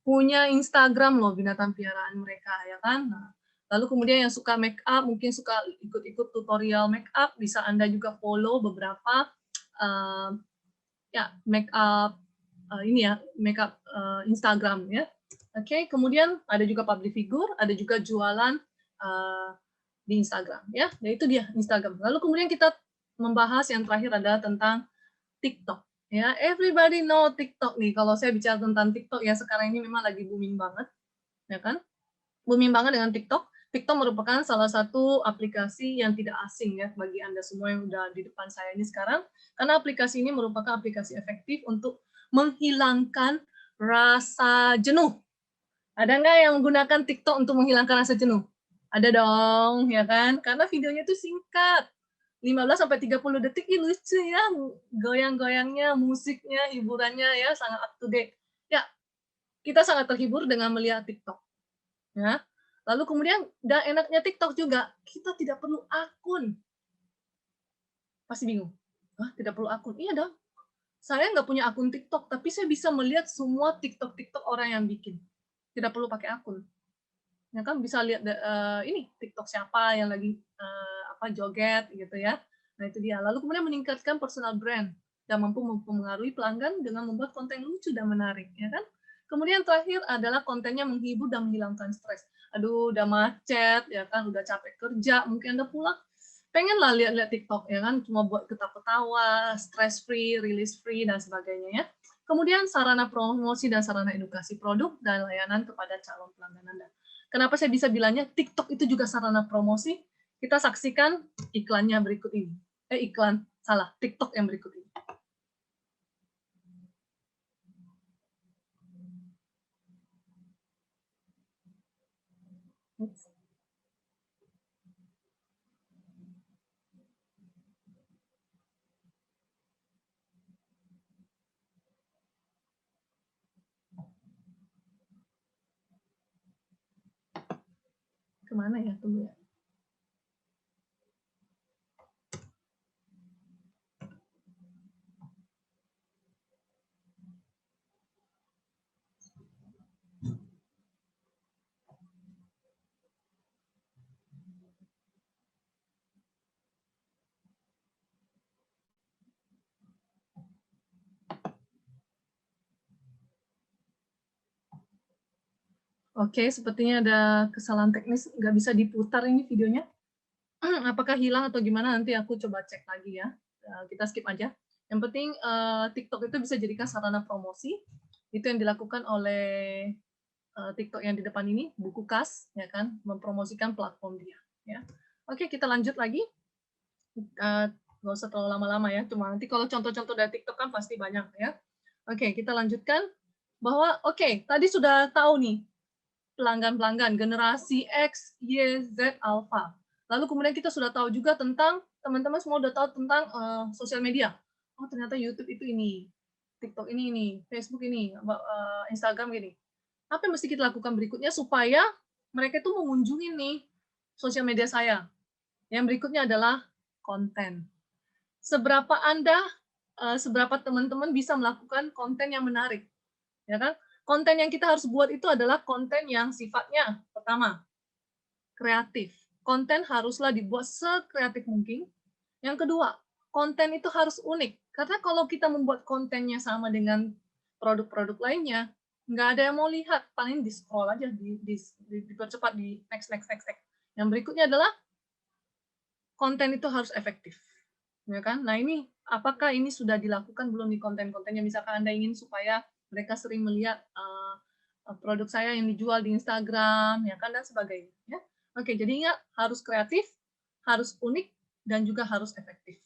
S2: punya Instagram loh binatang piaraan mereka, ya kan. Nah, lalu kemudian yang suka make up, mungkin suka ikut-ikut tutorial make up, bisa Anda juga follow beberapa ya make up make up Instagram, ya. Oke, kemudian ada juga public figure, ada juga jualan di Instagram, ya. Nah, itu dia Instagram. Lalu kemudian kita membahas yang terakhir adalah tentang TikTok. Ya, everybody know TikTok nih. Kalau saya bicara tentang TikTok ya sekarang ini memang lagi booming banget, ya kan? Booming banget dengan TikTok. TikTok merupakan salah satu aplikasi yang tidak asing ya bagi Anda semua yang udah di depan saya ini sekarang, karena aplikasi ini merupakan aplikasi efektif untuk menghilangkan rasa jenuh. Ada nggak yang menggunakan TikTok untuk menghilangkan rasa jenuh? Ada dong, ya kan? Karena videonya itu singkat. 15 sampai 30 detik, lucu ya, goyang-goyangnya, musiknya, hiburannya ya sangat up to date. Ya, kita sangat terhibur dengan melihat TikTok. Ya. Lalu kemudian dan enaknya TikTok juga, kita tidak perlu akun. Pasti bingung. Hah, tidak perlu akun? Iya dong. Saya nggak punya akun TikTok, tapi saya bisa melihat semua TikTok orang yang bikin. Tidak perlu pakai akun. Ya kan bisa lihat ini TikTok siapa yang lagi joget gitu ya. Nah, itu dia. Lalu kemudian meningkatkan personal brand dan mampu mempengaruhi pelanggan dengan membuat konten lucu dan menarik, ya kan? Kemudian terakhir adalah kontennya menghibur dan menghilangkan stres. Aduh, udah macet, ya kan, udah capek kerja, mungkin Anda pulang pengen lah lihat-lihat TikTok, ya kan, cuma buat ketawa-ketawa, stress free, release free dan sebagainya ya. Kemudian sarana promosi dan sarana edukasi produk dan layanan kepada calon pelanggan Anda. Kenapa saya bisa bilangnya TikTok itu juga sarana promosi? Kita saksikan iklannya berikut ini. TikTok yang berikut ini. Kemana ya? Tunggu ya. Oke, sepertinya ada kesalahan teknis, nggak bisa diputar ini videonya. Apakah hilang atau gimana, nanti aku coba cek lagi ya. Kita skip aja. Yang penting TikTok itu bisa jadikan sarana promosi. Itu yang dilakukan oleh TikTok yang di depan ini, buku kas, ya kan, mempromosikan platform dia. Ya. Oke, kita lanjut lagi. Nggak usah terlalu lama-lama ya, cuma nanti kalau contoh-contoh dari TikTok kan pasti banyak ya. Oke, kita lanjutkan bahwa tadi sudah tahu nih pelanggan-pelanggan generasi X, Y, Z, Alpha. Lalu kemudian kita sudah tahu juga tentang teman-teman semua udah tahu tentang sosial media. Oh, ternyata YouTube itu ini, TikTok ini, Facebook ini, Instagram gini. Apa yang mesti kita lakukan berikutnya supaya mereka itu mengunjungi nih sosial media saya? Yang berikutnya adalah konten. Seberapa seberapa teman-teman bisa melakukan konten yang menarik, ya kan? Konten yang kita harus buat itu adalah konten yang sifatnya pertama kreatif. Konten haruslah dibuat sekreatif mungkin. Yang kedua, konten itu harus unik. Karena kalau kita membuat kontennya sama dengan produk-produk lainnya, nggak ada yang mau lihat. Paling di scroll aja, dipercepat di next. Yang berikutnya adalah konten itu harus efektif. Ya kan? Nah ini, apakah ini sudah dilakukan belum di konten-kontennya? Misalkan Anda ingin supaya mereka sering melihat produk saya yang dijual di Instagram, ya kan, dan sebagainya. Ya. Oke, jadi ingat, harus kreatif, harus unik, dan juga harus efektif.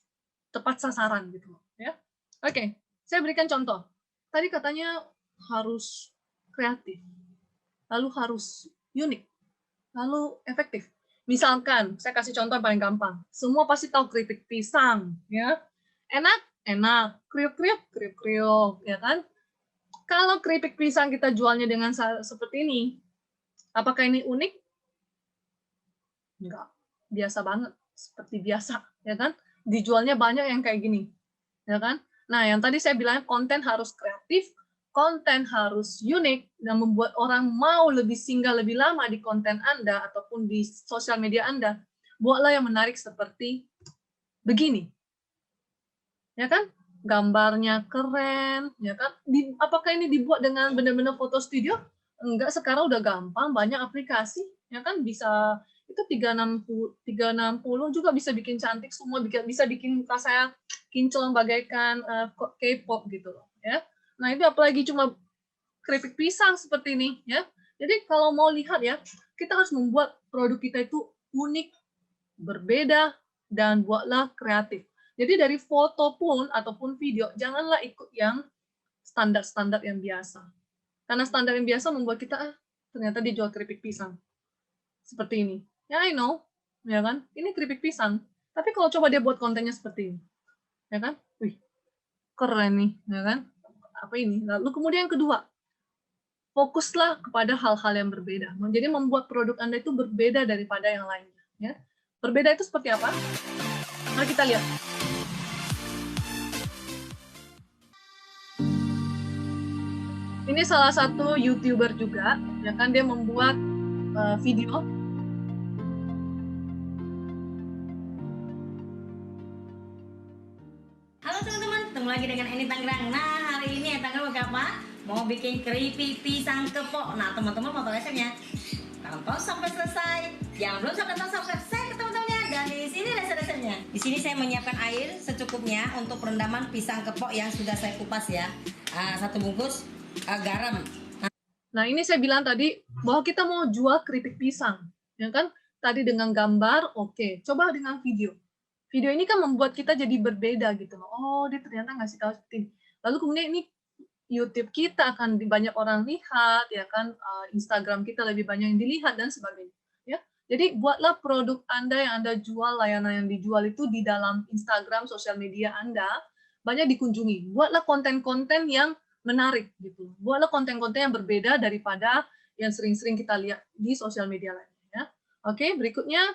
S2: Tepat sasaran gitu. Ya. Oke, saya berikan contoh. Tadi katanya harus kreatif, lalu harus unik, lalu efektif. Misalkan, saya kasih contoh yang paling gampang. Semua pasti tahu keripik pisang, ya. Enak, kriuk, ya kan? Kalau keripik pisang kita jualnya dengan seperti ini, apakah ini unik? Enggak, biasa banget, seperti biasa, ya kan? Dijualnya banyak yang kayak gini, ya kan? Nah, yang tadi saya bilang konten harus kreatif, konten harus unik, dan membuat orang mau lebih singgah lebih lama di konten Anda ataupun di sosial media Anda. Buatlah yang menarik seperti begini, ya kan? Gambarnya keren, ya kan? Apakah ini dibuat dengan benar-benar foto studio? Enggak, sekarang udah gampang, banyak aplikasi, ya kan? Bisa itu 360 juga bisa bikin cantik semua, bisa bikin muka saya kinclong bagaikan K-pop gitu loh, ya. Nah, itu apalagi cuma keripik pisang seperti ini, ya. Jadi kalau mau lihat ya, kita harus membuat produk kita itu unik, berbeda, dan buatlah kreatif. Jadi dari foto pun ataupun video, janganlah ikut yang standar-standar yang biasa. Karena standar yang biasa membuat kita, ternyata dia jual keripik pisang. Seperti ini. Ya, I know. Ya kan? Ini keripik pisang. Tapi kalau coba dia buat kontennya seperti ini. Ya kan? Wih, keren nih. Ya kan? Apa ini? Lalu kemudian yang kedua, fokuslah kepada hal-hal yang berbeda. Jadi membuat produk Anda itu berbeda daripada yang lainnya. Ya. Berbeda itu seperti apa? Mari kita lihat. Ini salah satu YouTuber juga, ya kan, dia membuat video.
S6: Halo teman-teman, ketemu lagi dengan Eni Tangerang. Nah, hari ini Eni Tangerang mau apa? Mau bikin keripik pisang kepok. Nah, teman-teman mau tahu resepnya? Tonton sampai selesai. Yang belum subscribe ke teman-temannya. Dan di sini resep-resepnya. Di sini saya menyiapkan air secukupnya untuk perendaman pisang kepok yang sudah saya kupas ya. 1 bungkus garam.
S2: Nah, ini saya bilang tadi bahwa kita mau jual keripik pisang, ya kan? Tadi dengan gambar, oke. Coba dengan video. Video ini kan membuat kita jadi berbeda gitu loh. Oh, dia ternyata ngasih tahu seperti ini. Lalu kemudian ini YouTube kita akan banyak orang lihat, ya kan? Instagram kita lebih banyak yang dilihat dan sebagainya. Ya, jadi buatlah produk Anda yang Anda jual, layanan yang dijual itu di dalam Instagram, sosial media Anda banyak dikunjungi. Buatlah konten-konten yang menarik gitu. Buatlah konten-konten yang berbeda daripada yang sering-sering kita lihat di sosial media lainnya. Ya. Oke, berikutnya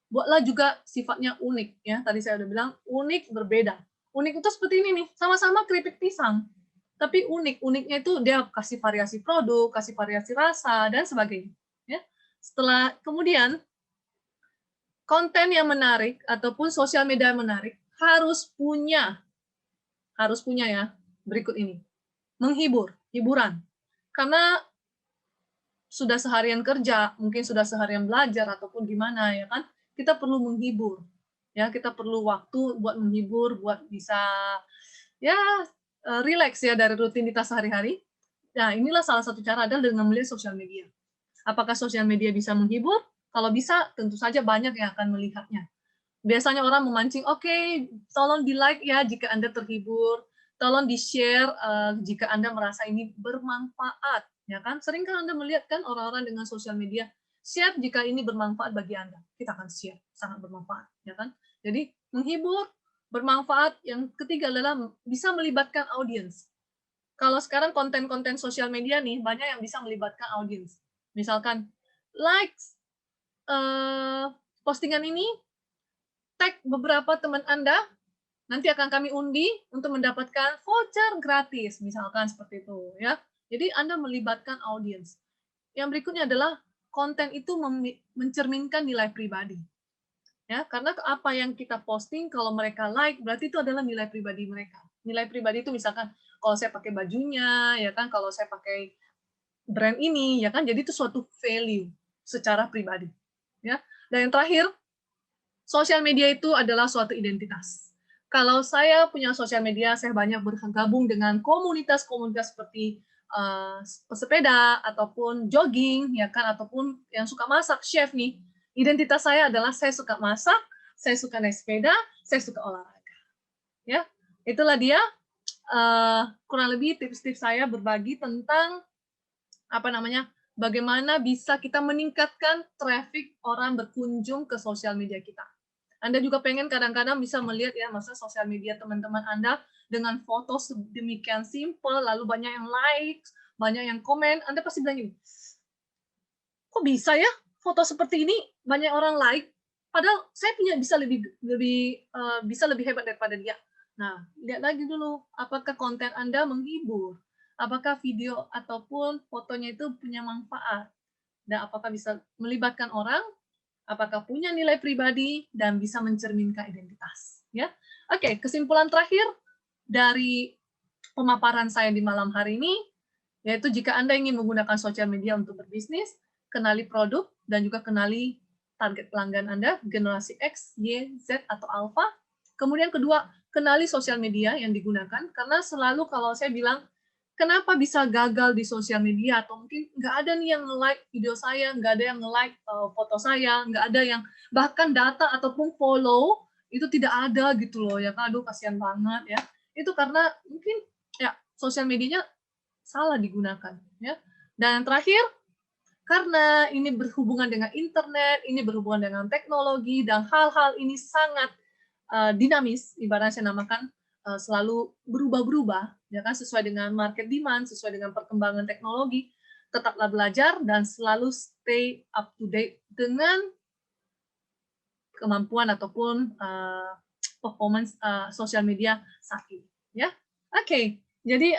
S2: buatlah juga sifatnya unik ya. Tadi saya udah bilang unik berbeda. Unik itu seperti ini nih, sama-sama keripik pisang, tapi unik. Uniknya itu dia kasih variasi produk, kasih variasi rasa dan sebagainya. Ya. Setelah kemudian konten yang menarik ataupun sosial media yang menarik harus punya ya. Berikut ini. Menghibur, hiburan. Karena sudah seharian kerja, mungkin sudah seharian belajar ataupun gimana ya kan, kita perlu menghibur. Ya, kita perlu waktu buat menghibur, buat bisa ya rileks ya dari rutinitas sehari-hari. Nah, inilah salah satu cara adalah dengan melihat sosial media. Apakah sosial media bisa menghibur? Kalau bisa, tentu saja banyak yang akan melihatnya. Biasanya orang memancing, oke, tolong di-like ya jika Anda terhibur, tolong di-share jika Anda merasa ini bermanfaat, ya kan? Sering kan Anda melihat kan orang-orang dengan sosial media, share jika ini bermanfaat bagi Anda. Kita akan share, sangat bermanfaat, ya kan? Jadi menghibur, bermanfaat. Yang ketiga adalah bisa melibatkan audiens. Kalau sekarang konten-konten sosial media nih, banyak yang bisa melibatkan audiens. Misalkan, likes postingan ini, tag beberapa teman Anda, nanti akan kami undi untuk mendapatkan voucher gratis, misalkan seperti itu, ya. Jadi Anda melibatkan audiens. Yang berikutnya adalah konten itu mencerminkan nilai pribadi. Ya, karena apa yang kita posting kalau mereka like berarti itu adalah nilai pribadi mereka. Nilai pribadi itu misalkan kalau saya pakai bajunya, ya kan, kalau saya pakai brand ini, ya kan, jadi itu suatu value secara pribadi, ya. Dan yang terakhir, sosial media itu adalah suatu identitas. Kalau saya punya sosial media, saya banyak bergabung dengan komunitas-komunitas seperti pesepeda ataupun jogging, ya kan, ataupun yang suka masak, chef nih. Identitas saya adalah saya suka masak, saya suka naik sepeda, saya suka olahraga. Ya, itulah dia kurang lebih tips-tips saya berbagi tentang bagaimana bisa kita meningkatkan traffic orang berkunjung ke sosial media kita. Anda juga pengen kadang-kadang bisa melihat ya, masa sosial media teman-teman Anda dengan foto sedemikian simple, lalu banyak yang like, banyak yang komen, Anda pasti bilang gini, kok bisa ya foto seperti ini banyak orang like, padahal saya punya bisa lebih hebat daripada dia. Nah, lihat lagi dulu, apakah konten Anda menghibur, apakah video ataupun fotonya itu punya manfaat, dan apakah bisa melibatkan orang, apakah punya nilai pribadi, dan bisa mencerminkan identitas. Ya, oke, kesimpulan terakhir dari pemaparan saya di malam hari ini, yaitu jika Anda ingin menggunakan sosial media untuk berbisnis, kenali produk, dan juga kenali target pelanggan Anda, generasi X, Y, Z, atau Alpha. Kemudian kedua, kenali sosial media yang digunakan, karena selalu kalau saya bilang, kenapa bisa gagal di sosial media, atau mungkin nggak ada nih yang nge-like video saya, nggak ada yang nge-like foto saya, nggak ada yang bahkan data ataupun follow, itu tidak ada gitu loh, ya kan, aduh kasihan banget ya. Itu karena mungkin ya sosial medianya salah digunakan. Ya. Dan yang terakhir, karena ini berhubungan dengan internet, ini berhubungan dengan teknologi, dan hal-hal ini sangat dinamis, ibaratnya saya namakan, selalu berubah-berubah, ya kan, sesuai dengan market demand, sesuai dengan perkembangan teknologi. Tetaplah belajar dan selalu stay up to date dengan kemampuan ataupun performance sosial media saat ini. Ya, oke. Jadi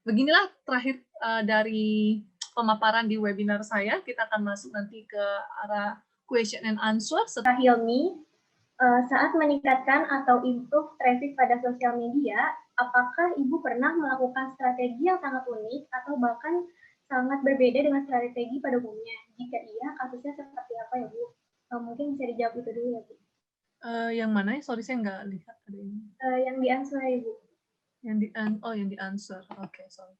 S2: beginilah terakhir dari pemaparan di webinar saya. Kita akan masuk nanti ke arah question and answer.
S7: Kak Hilmi, saat meningkatkan atau improve traffic pada sosial media, apakah Ibu pernah melakukan strategi yang sangat unik atau bahkan sangat berbeda dengan strategi pada umumnya? Jika iya, kasusnya seperti apa ya Bu? Mungkin bisa dijawab itu dulu ya Bu.
S2: Yang mana ya? Sorry, saya nggak lihat ada ini.
S7: Yang di answer ya Bu.
S2: Yang di answer. Oke, sorry.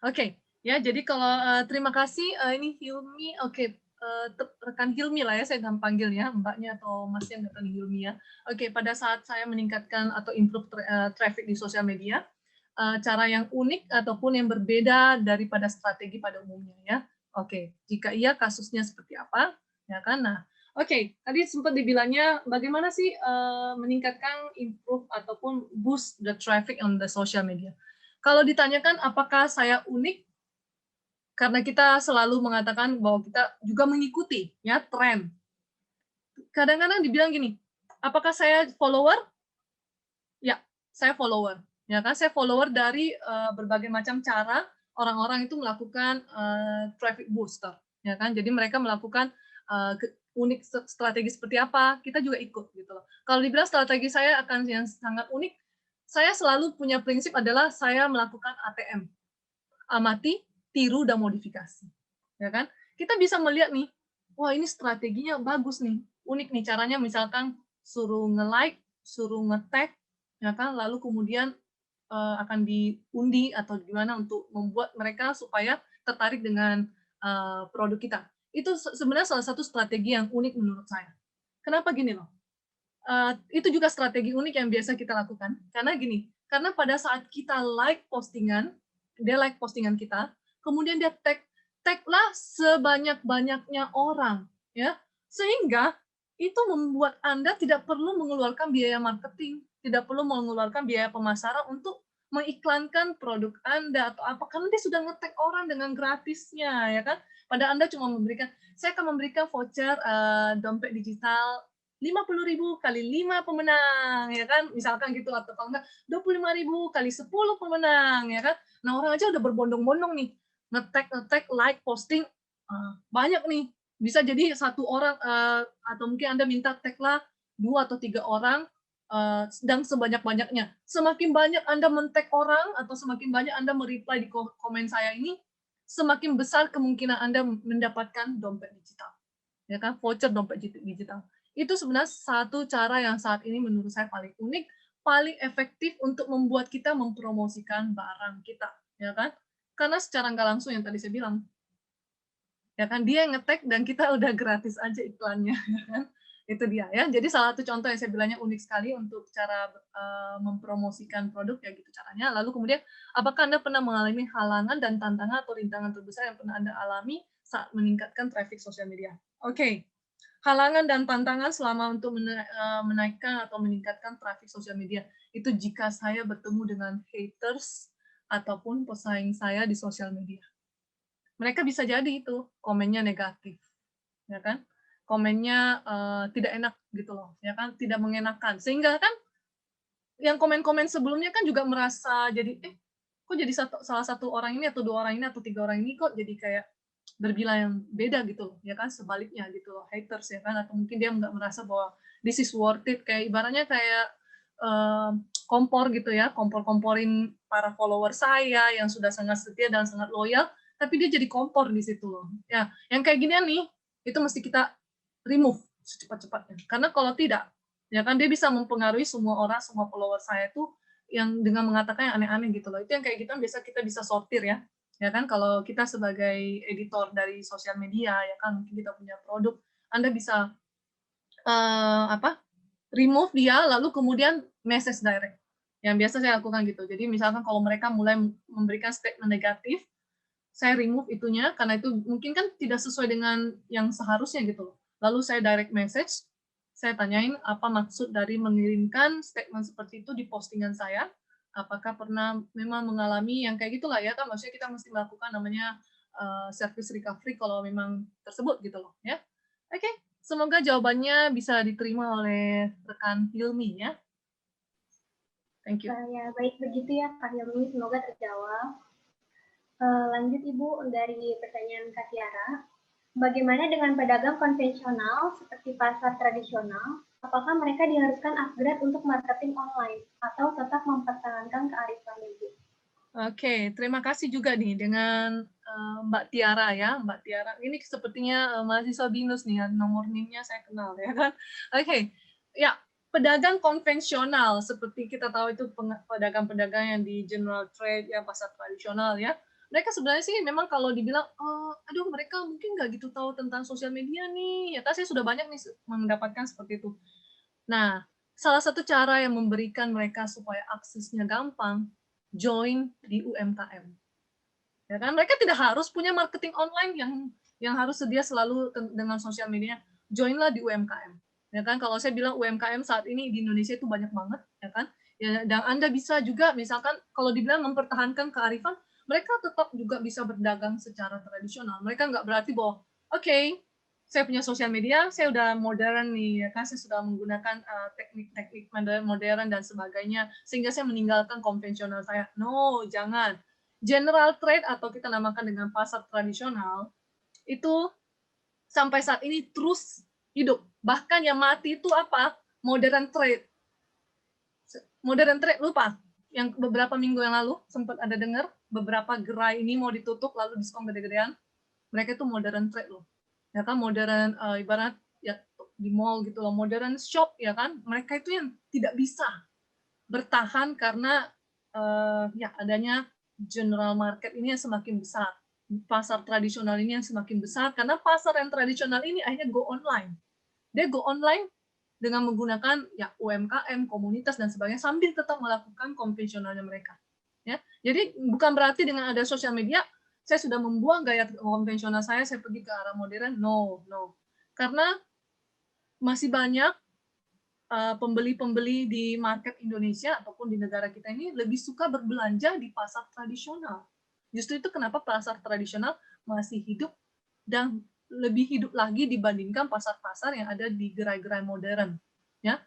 S2: Oke. Ya, jadi kalau terima kasih ini Hilmi. Oke. Rekan Hilmi lah ya, saya akan panggil ya, mbaknya atau masnya yang datang Hilmi ya. Oke, pada saat saya meningkatkan atau improve traffic di sosial media, cara yang unik ataupun yang berbeda daripada strategi pada umumnya ya. Oke, jika iya kasusnya seperti apa, ya kan? Nah, oke, tadi sempat dibilangnya bagaimana sih meningkatkan, improve ataupun boost the traffic on the social media. Kalau ditanyakan apakah saya unik, karena kita selalu mengatakan bahwa kita juga mengikuti ya tren. Kadang-kadang dibilang gini, apakah saya follower? Ya, saya follower. Ya kan, saya follower dari berbagai macam cara orang-orang itu melakukan traffic booster. Ya kan, jadi mereka melakukan unik strategi seperti apa, kita juga ikut gitu loh. Kalau dibilang strategi saya akan yang sangat unik, saya selalu punya prinsip adalah saya melakukan ATM. Amati, tiru, dan modifikasi. Ya kan? Kita bisa melihat nih, wah ini strateginya bagus nih, unik nih caranya, misalkan suruh nge-like, suruh nge-tag, ya kan? Lalu kemudian akan diundi atau gimana untuk membuat mereka supaya tertarik dengan produk kita. Itu sebenarnya salah satu strategi yang unik menurut saya. Kenapa gini loh? Itu juga strategi unik yang biasa kita lakukan. Karena gini, karena pada saat kita like postingan, dia like postingan kita, kemudian dia tag-lah sebanyak-banyaknya orang, ya, sehingga itu membuat Anda tidak perlu mengeluarkan biaya marketing, tidak perlu mengeluarkan biaya pemasaran untuk mengiklankan produk Anda atau apa, karena dia sudah nge-tag orang dengan gratisnya, ya kan? Padahal Anda cuma saya akan memberikan voucher dompet digital 50.000 kali 5 pemenang, ya kan? Misalkan gitu, atau kalau enggak 25.000 kali 10 pemenang, ya kan? Nah, orang aja udah berbondong-bondong nih, nge-tag, like, posting, banyak nih. Bisa jadi satu orang, atau mungkin Anda minta tag-lah 2 atau 3 orang, dan sebanyak-banyaknya. Semakin banyak Anda men-tag orang, atau semakin banyak Anda mereply di komen saya ini, semakin besar kemungkinan Anda mendapatkan dompet digital. Ya kan? Voucher dompet digital. Itu sebenarnya satu cara yang saat ini menurut saya paling unik, paling efektif untuk membuat kita mempromosikan barang kita, ya kan? Karena secara nggak langsung yang tadi saya bilang, ya kan, dia nge-tag dan kita udah gratis aja iklannya, ya kan? Itu dia ya. Jadi salah satu contoh yang saya bilangnya unik sekali untuk cara mempromosikan produk, ya gitu caranya. Lalu kemudian, apakah Anda pernah mengalami halangan dan tantangan atau rintangan terbesar yang pernah Anda alami saat meningkatkan traffic sosial media? Oke. Halangan dan tantangan selama untuk menaikkan atau meningkatkan traffic sosial media. Itu jika saya bertemu dengan haters ataupun pesaing saya di sosial media. Mereka bisa jadi itu komennya negatif, ya kan? Komennya tidak enak gitu loh, ya kan? Tidak mengenakan. Sehingga kan yang komen-komen sebelumnya kan juga merasa jadi, kok jadi salah satu orang ini atau 2 orang ini atau 3 orang ini kok jadi kayak berbilang yang beda gitu, ya kan, sebaliknya gitu loh, haters, ya kan, atau mungkin dia nggak merasa bahwa this is worth it, kayak ibaratnya kayak kompor gitu ya, kompor-komporin para follower saya yang sudah sangat setia dan sangat loyal, tapi dia jadi kompor di situ loh. Ya, yang kayak ginian nih, itu mesti kita remove secepat-cepatnya. Karena kalau tidak, ya kan, dia bisa mempengaruhi semua orang, semua follower saya itu yang dengan mengatakan yang aneh-aneh gitu loh. Itu yang kayak gitu biasa kita bisa sortir ya. Ya kan, kalau kita sebagai editor dari sosial media, ya kan, mungkin kita punya produk, Anda bisa remove dia, lalu kemudian message direct. Yang biasa saya lakukan gitu. Jadi misalkan kalau mereka mulai memberikan statement negatif, saya remove itunya, karena itu mungkin kan tidak sesuai dengan yang seharusnya gitu. Lalu saya direct message, saya tanyain apa maksud dari mengirimkan statement seperti itu di postingan saya, apakah pernah memang mengalami yang kayak gitulah ya kan, maksudnya kita mesti melakukan namanya service recovery kalau memang tersebut gitu loh ya. Oke, semoga jawabannya bisa diterima oleh rekan Hilmi ya. Thank you.
S7: Ya, baik begitu ya Kak Hilmi, semoga terjawab. Lanjut Ibu dari pertanyaan Kak Tiara. Bagaimana dengan pedagang konvensional seperti pasar tradisional? Apakah mereka diharuskan upgrade untuk marketing online atau tetap mempertahankan kearifan Ibu?
S2: Oke, terima kasih juga nih dengan Mbak Tiara ya. Mbak Tiara, ini sepertinya mahasiswa BINUS nih, nomor NIM-nya saya kenal ya kan. Oke, ya, pedagang konvensional seperti kita tahu itu pedagang-pedagang yang di general trade ya, pasar tradisional ya. Mereka sebenarnya sih memang kalau dibilang, aduh mereka mungkin nggak gitu tahu tentang sosial media nih. Ya, saya sudah banyak nih mendapatkan seperti itu. Nah, salah satu cara yang memberikan mereka supaya aksesnya gampang, join di UMKM. Ya kan, mereka tidak harus punya marketing online yang harus sedia selalu dengan sosial media. Joinlah di UMKM. Ya kan, kalau saya bilang UMKM saat ini di Indonesia itu banyak banget, ya kan. Ya, dan Anda bisa juga misalkan kalau dibilang mempertahankan kearifan, mereka tetap juga bisa berdagang secara tradisional. Mereka nggak berarti bahwa oke, saya punya sosial media, saya udah modern nih, ya kan, saya sudah menggunakan teknik-teknik modern dan sebagainya, sehingga saya meninggalkan konvensional saya. No, jangan. General trade atau kita namakan dengan pasar tradisional, itu sampai saat ini terus hidup. Bahkan yang mati itu apa? Modern trade. Modern trade, lupa. Yang beberapa minggu yang lalu, sempat ada dengar, beberapa gerai ini mau ditutup, lalu diskon gede-gedean. Mereka itu modern trade loh. Ya kan, modern ibarat ya di mall gitu loh, modern shop ya kan, mereka itu yang tidak bisa bertahan karena ya adanya general market ini yang semakin besar, pasar tradisional ini yang semakin besar, karena pasar yang tradisional ini akhirnya go online. Dia go online dengan menggunakan ya UMKM, komunitas dan sebagainya sambil tetap melakukan konvensionalnya mereka. Ya, jadi bukan berarti dengan ada sosial media saya sudah membuang gaya konvensional saya pergi ke arah modern. No. Karena masih banyak pembeli-pembeli di market Indonesia ataupun di negara kita ini lebih suka berbelanja di pasar tradisional. Justru itu kenapa pasar tradisional masih hidup dan lebih hidup lagi dibandingkan pasar-pasar yang ada di gerai-gerai modern. Ya,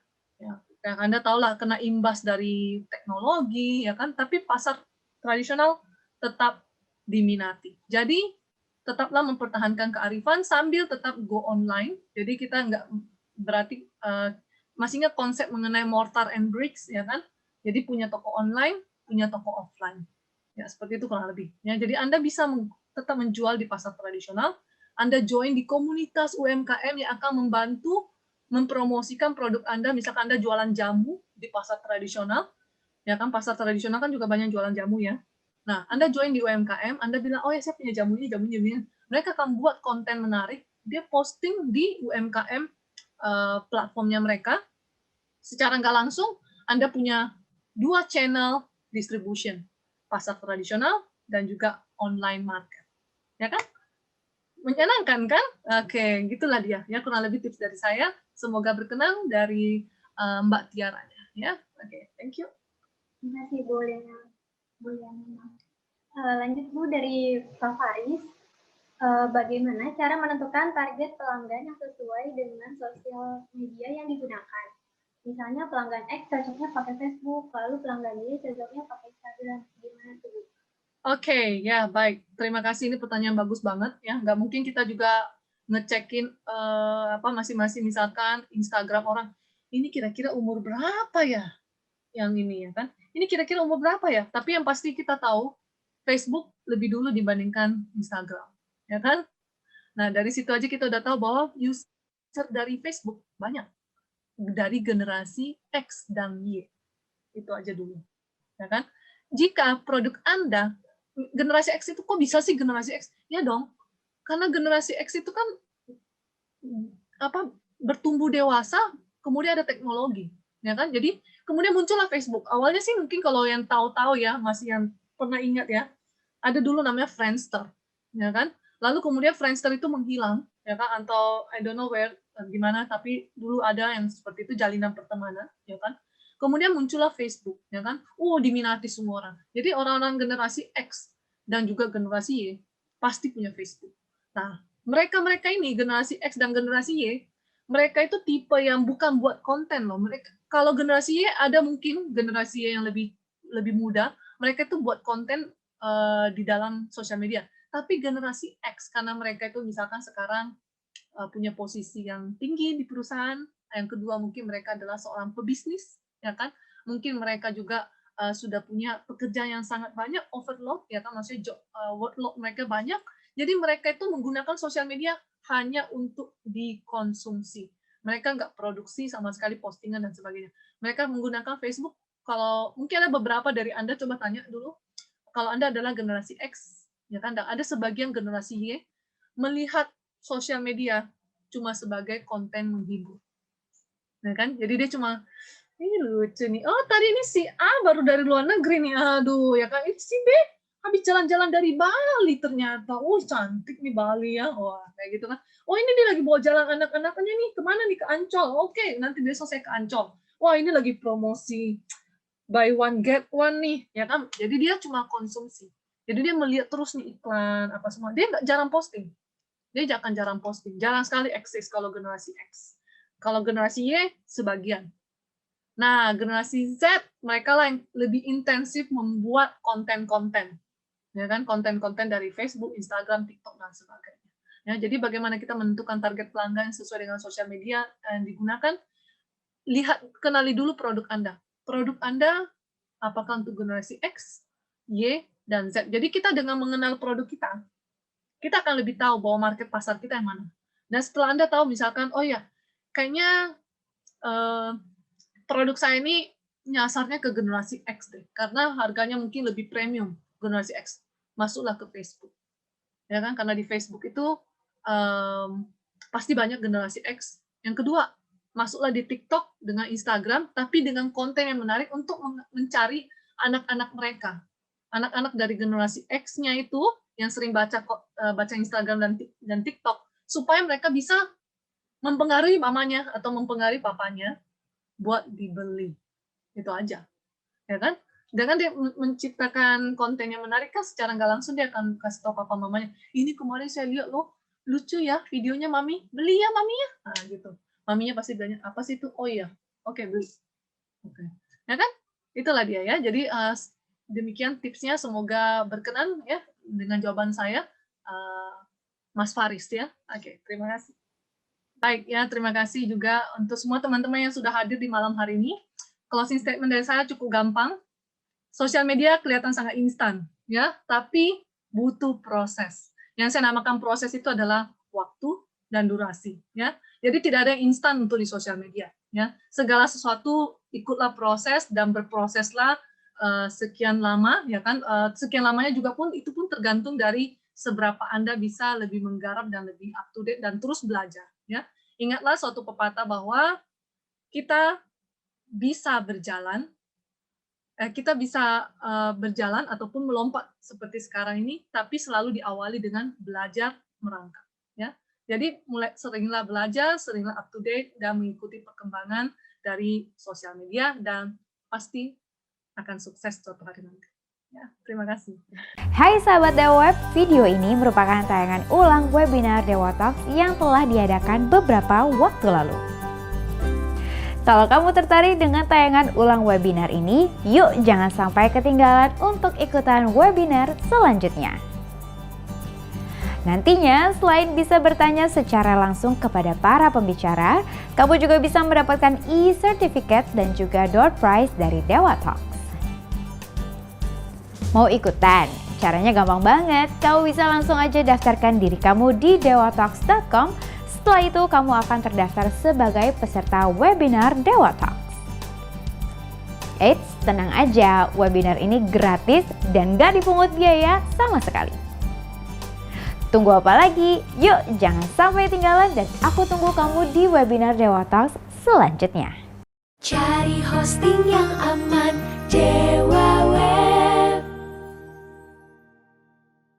S2: yang Anda tahulah kena imbas dari teknologi, ya kan? Tapi pasar tradisional tetap diminati. Jadi tetaplah mempertahankan kearifan sambil tetap go online. Jadi kita nggak berarti masih ingat konsep mengenai mortar and bricks, ya kan? Jadi punya toko online, punya toko offline. Ya, seperti itu kurang lebih. Ya, jadi Anda bisa tetap menjual di pasar tradisional, Anda join di komunitas UMKM yang akan membantu mempromosikan produk Anda, misalkan Anda jualan jamu di pasar tradisional, ya kan, pasar tradisional kan juga banyak jualan jamu ya. Nah, Anda join di UMKM, Anda bilang, oh ya saya punya jamu ini. Mereka akan buat konten menarik, dia posting di UMKM platformnya mereka, secara nggak langsung Anda punya 2 channel distribution, pasar tradisional dan juga online market. Ya kan? Menyenangkan kan? Oke, gitulah dia. Ya, kurang lebih tips dari saya. Semoga berkenan dari Mbak Tiaranya. Ya, oke, thank you.
S7: Terima kasih Bu Lena. Lanjut Bu dari Pak Faris. Bagaimana cara menentukan target pelanggan yang sesuai dengan sosial media yang digunakan? Misalnya pelanggan X cocoknya pakai Facebook, lalu pelanggan Y cocoknya pakai Instagram. Gimana tuh?
S2: Oke, ya baik. Terima kasih, ini pertanyaan bagus banget ya. Nggak mungkin kita juga ngecekin masing-masing misalkan Instagram orang. Ini kira-kira umur berapa ya? Yang ini ya kan? Ini kira-kira umur berapa ya? Tapi yang pasti kita tahu Facebook lebih dulu dibandingkan Instagram, ya kan? Nah, dari situ aja kita udah tahu bahwa user dari Facebook banyak dari generasi X dan Y. Itu aja dulu, ya kan? Jika produk Anda generasi X itu kok bisa sih generasi X? Ya dong, karena generasi X itu kan bertumbuh dewasa, kemudian ada teknologi, ya kan? Jadi kemudian muncullah Facebook. Awalnya sih mungkin kalau yang tahu-tahu ya, masih yang pernah ingat ya, ada dulu namanya Friendster, ya kan? Lalu kemudian Friendster itu menghilang, ya kan? Atau I don't know where gimana, tapi dulu ada yang seperti itu, jalinan pertemanan, ya kan? Kemudian muncullah Facebook, ya kan? Diminati semua orang. Jadi orang-orang generasi X dan juga generasi Y pasti punya Facebook. Nah, mereka ini generasi X dan generasi Y, mereka itu tipe yang bukan buat konten loh. Mereka kalau generasi Y ada mungkin generasi Y yang lebih muda, mereka itu buat konten di dalam sosial media. Tapi generasi X karena mereka itu misalkan sekarang punya posisi yang tinggi di perusahaan, yang kedua mungkin mereka adalah seorang pebisnis, ya kan? Mungkin mereka juga sudah punya pekerjaan yang sangat banyak, overload, ya kan? Maksudnya workload mereka banyak. Jadi mereka itu menggunakan sosial media hanya untuk dikonsumsi. Mereka nggak produksi sama sekali postingan dan sebagainya. Mereka menggunakan Facebook. Kalau mungkin ada beberapa dari Anda coba tanya dulu, kalau Anda adalah generasi X, ya kan? Ada sebagian generasi Y melihat sosial media cuma sebagai konten menghibur, ya kan? Jadi dia cuma ini lucu nih. Oh tadi ini si A baru dari luar negeri nih. Aduh ya kan. Ini si B habis jalan-jalan dari Bali ternyata. Cantik nih Bali ya. Wah kayak gitu kan. Ini dia lagi bawa jalan anak-anaknya nih. Kemana nih? Ke Ancol. Oke, nanti besok saya ke Ancol. Wah ini lagi promosi buy one get one nih, ya kan? Jadi dia cuma konsumsi. Jadi dia melihat terus nih iklan apa semua. Dia nggak jarang posting. Dia jarang posting. Jarang sekali eksis kalau generasi X. Kalau generasi Y sebagian. Nah, generasi Z mereka lah yang lebih intensif membuat konten-konten. Ya kan? Konten-konten dari Facebook, Instagram, TikTok dan sebagainya. Ya, jadi bagaimana kita menentukan target pelanggan sesuai dengan sosial media yang digunakan? Kenali dulu produk Anda. Produk Anda apakah untuk generasi X, Y, dan Z. Jadi kita dengan mengenal produk kita akan lebih tahu bahwa market pasar kita yang mana. Dan setelah Anda tahu misalkan, kayaknya produk saya ini nyasarnya ke generasi X deh, karena harganya mungkin lebih premium generasi X. Masuklah ke Facebook, ya kan? Karena di Facebook itu pasti banyak generasi X. Yang kedua, masuklah di TikTok dengan Instagram, tapi dengan konten yang menarik untuk mencari anak-anak mereka. Anak-anak dari generasi X-nya itu yang sering baca Instagram dan TikTok, supaya mereka bisa mempengaruhi mamanya atau mempengaruhi papanya buat dibeli. Itu aja, ya kan? Dengan dia menciptakan konten yang menarik kan, secara nggak langsung dia akan kasih tahu papa mamanya, ini kemarin saya lihat loh, lucu ya videonya mami, beli ya mami ya, nah gitu. Maminya pasti bilangnya, apa sih itu? Oh iya, oke, beli. Oke, ya kan? Itulah dia ya. Jadi demikian tipsnya, semoga berkenan ya dengan jawaban saya, Mas Faris ya. Oke, terima kasih. Baik ya, terima kasih juga untuk semua teman-teman yang sudah hadir di malam hari ini. Closing statement dari saya cukup gampang. Sosial media kelihatan sangat instan, ya, tapi butuh proses. Yang saya namakan proses itu adalah waktu dan durasi, ya. Jadi tidak ada yang instan untuk di sosial media, ya. Segala sesuatu ikutlah proses dan berproseslah sekian lama, ya kan. Sekian lamanya juga itu pun tergantung dari seberapa Anda bisa lebih menggarap dan lebih up to date dan terus belajar, ya. Ingatlah suatu pepatah bahwa kita bisa berjalan ataupun melompat seperti sekarang ini, tapi selalu diawali dengan belajar merangkak, ya. Jadi seringlah belajar, seringlah up to date dan mengikuti perkembangan dari sosial media, dan pasti akan sukses suatu hari nanti. Ya, terima kasih.
S8: Hai sahabat Dewa Web, video ini merupakan tayangan ulang webinar Dewa Talks yang telah diadakan beberapa waktu lalu. Kalau kamu tertarik dengan tayangan ulang webinar ini, yuk jangan sampai ketinggalan untuk ikutan webinar selanjutnya. Nantinya, selain bisa bertanya secara langsung kepada para pembicara, kamu juga bisa mendapatkan e-certificate dan juga door prize dari Dewa Talks. Mau ikutan? Caranya gampang banget. Kamu bisa langsung aja daftarkan diri kamu di dewatalks.com. Setelah itu kamu akan terdaftar sebagai peserta webinar Dewa Talks. Eits, tenang aja, webinar ini gratis dan gak dipungut biaya sama sekali. Tunggu apa lagi? Yuk, jangan sampai ketinggalan dan aku tunggu kamu di webinar Dewa Talks selanjutnya.
S9: Cari hosting yang aman, Dewa Web.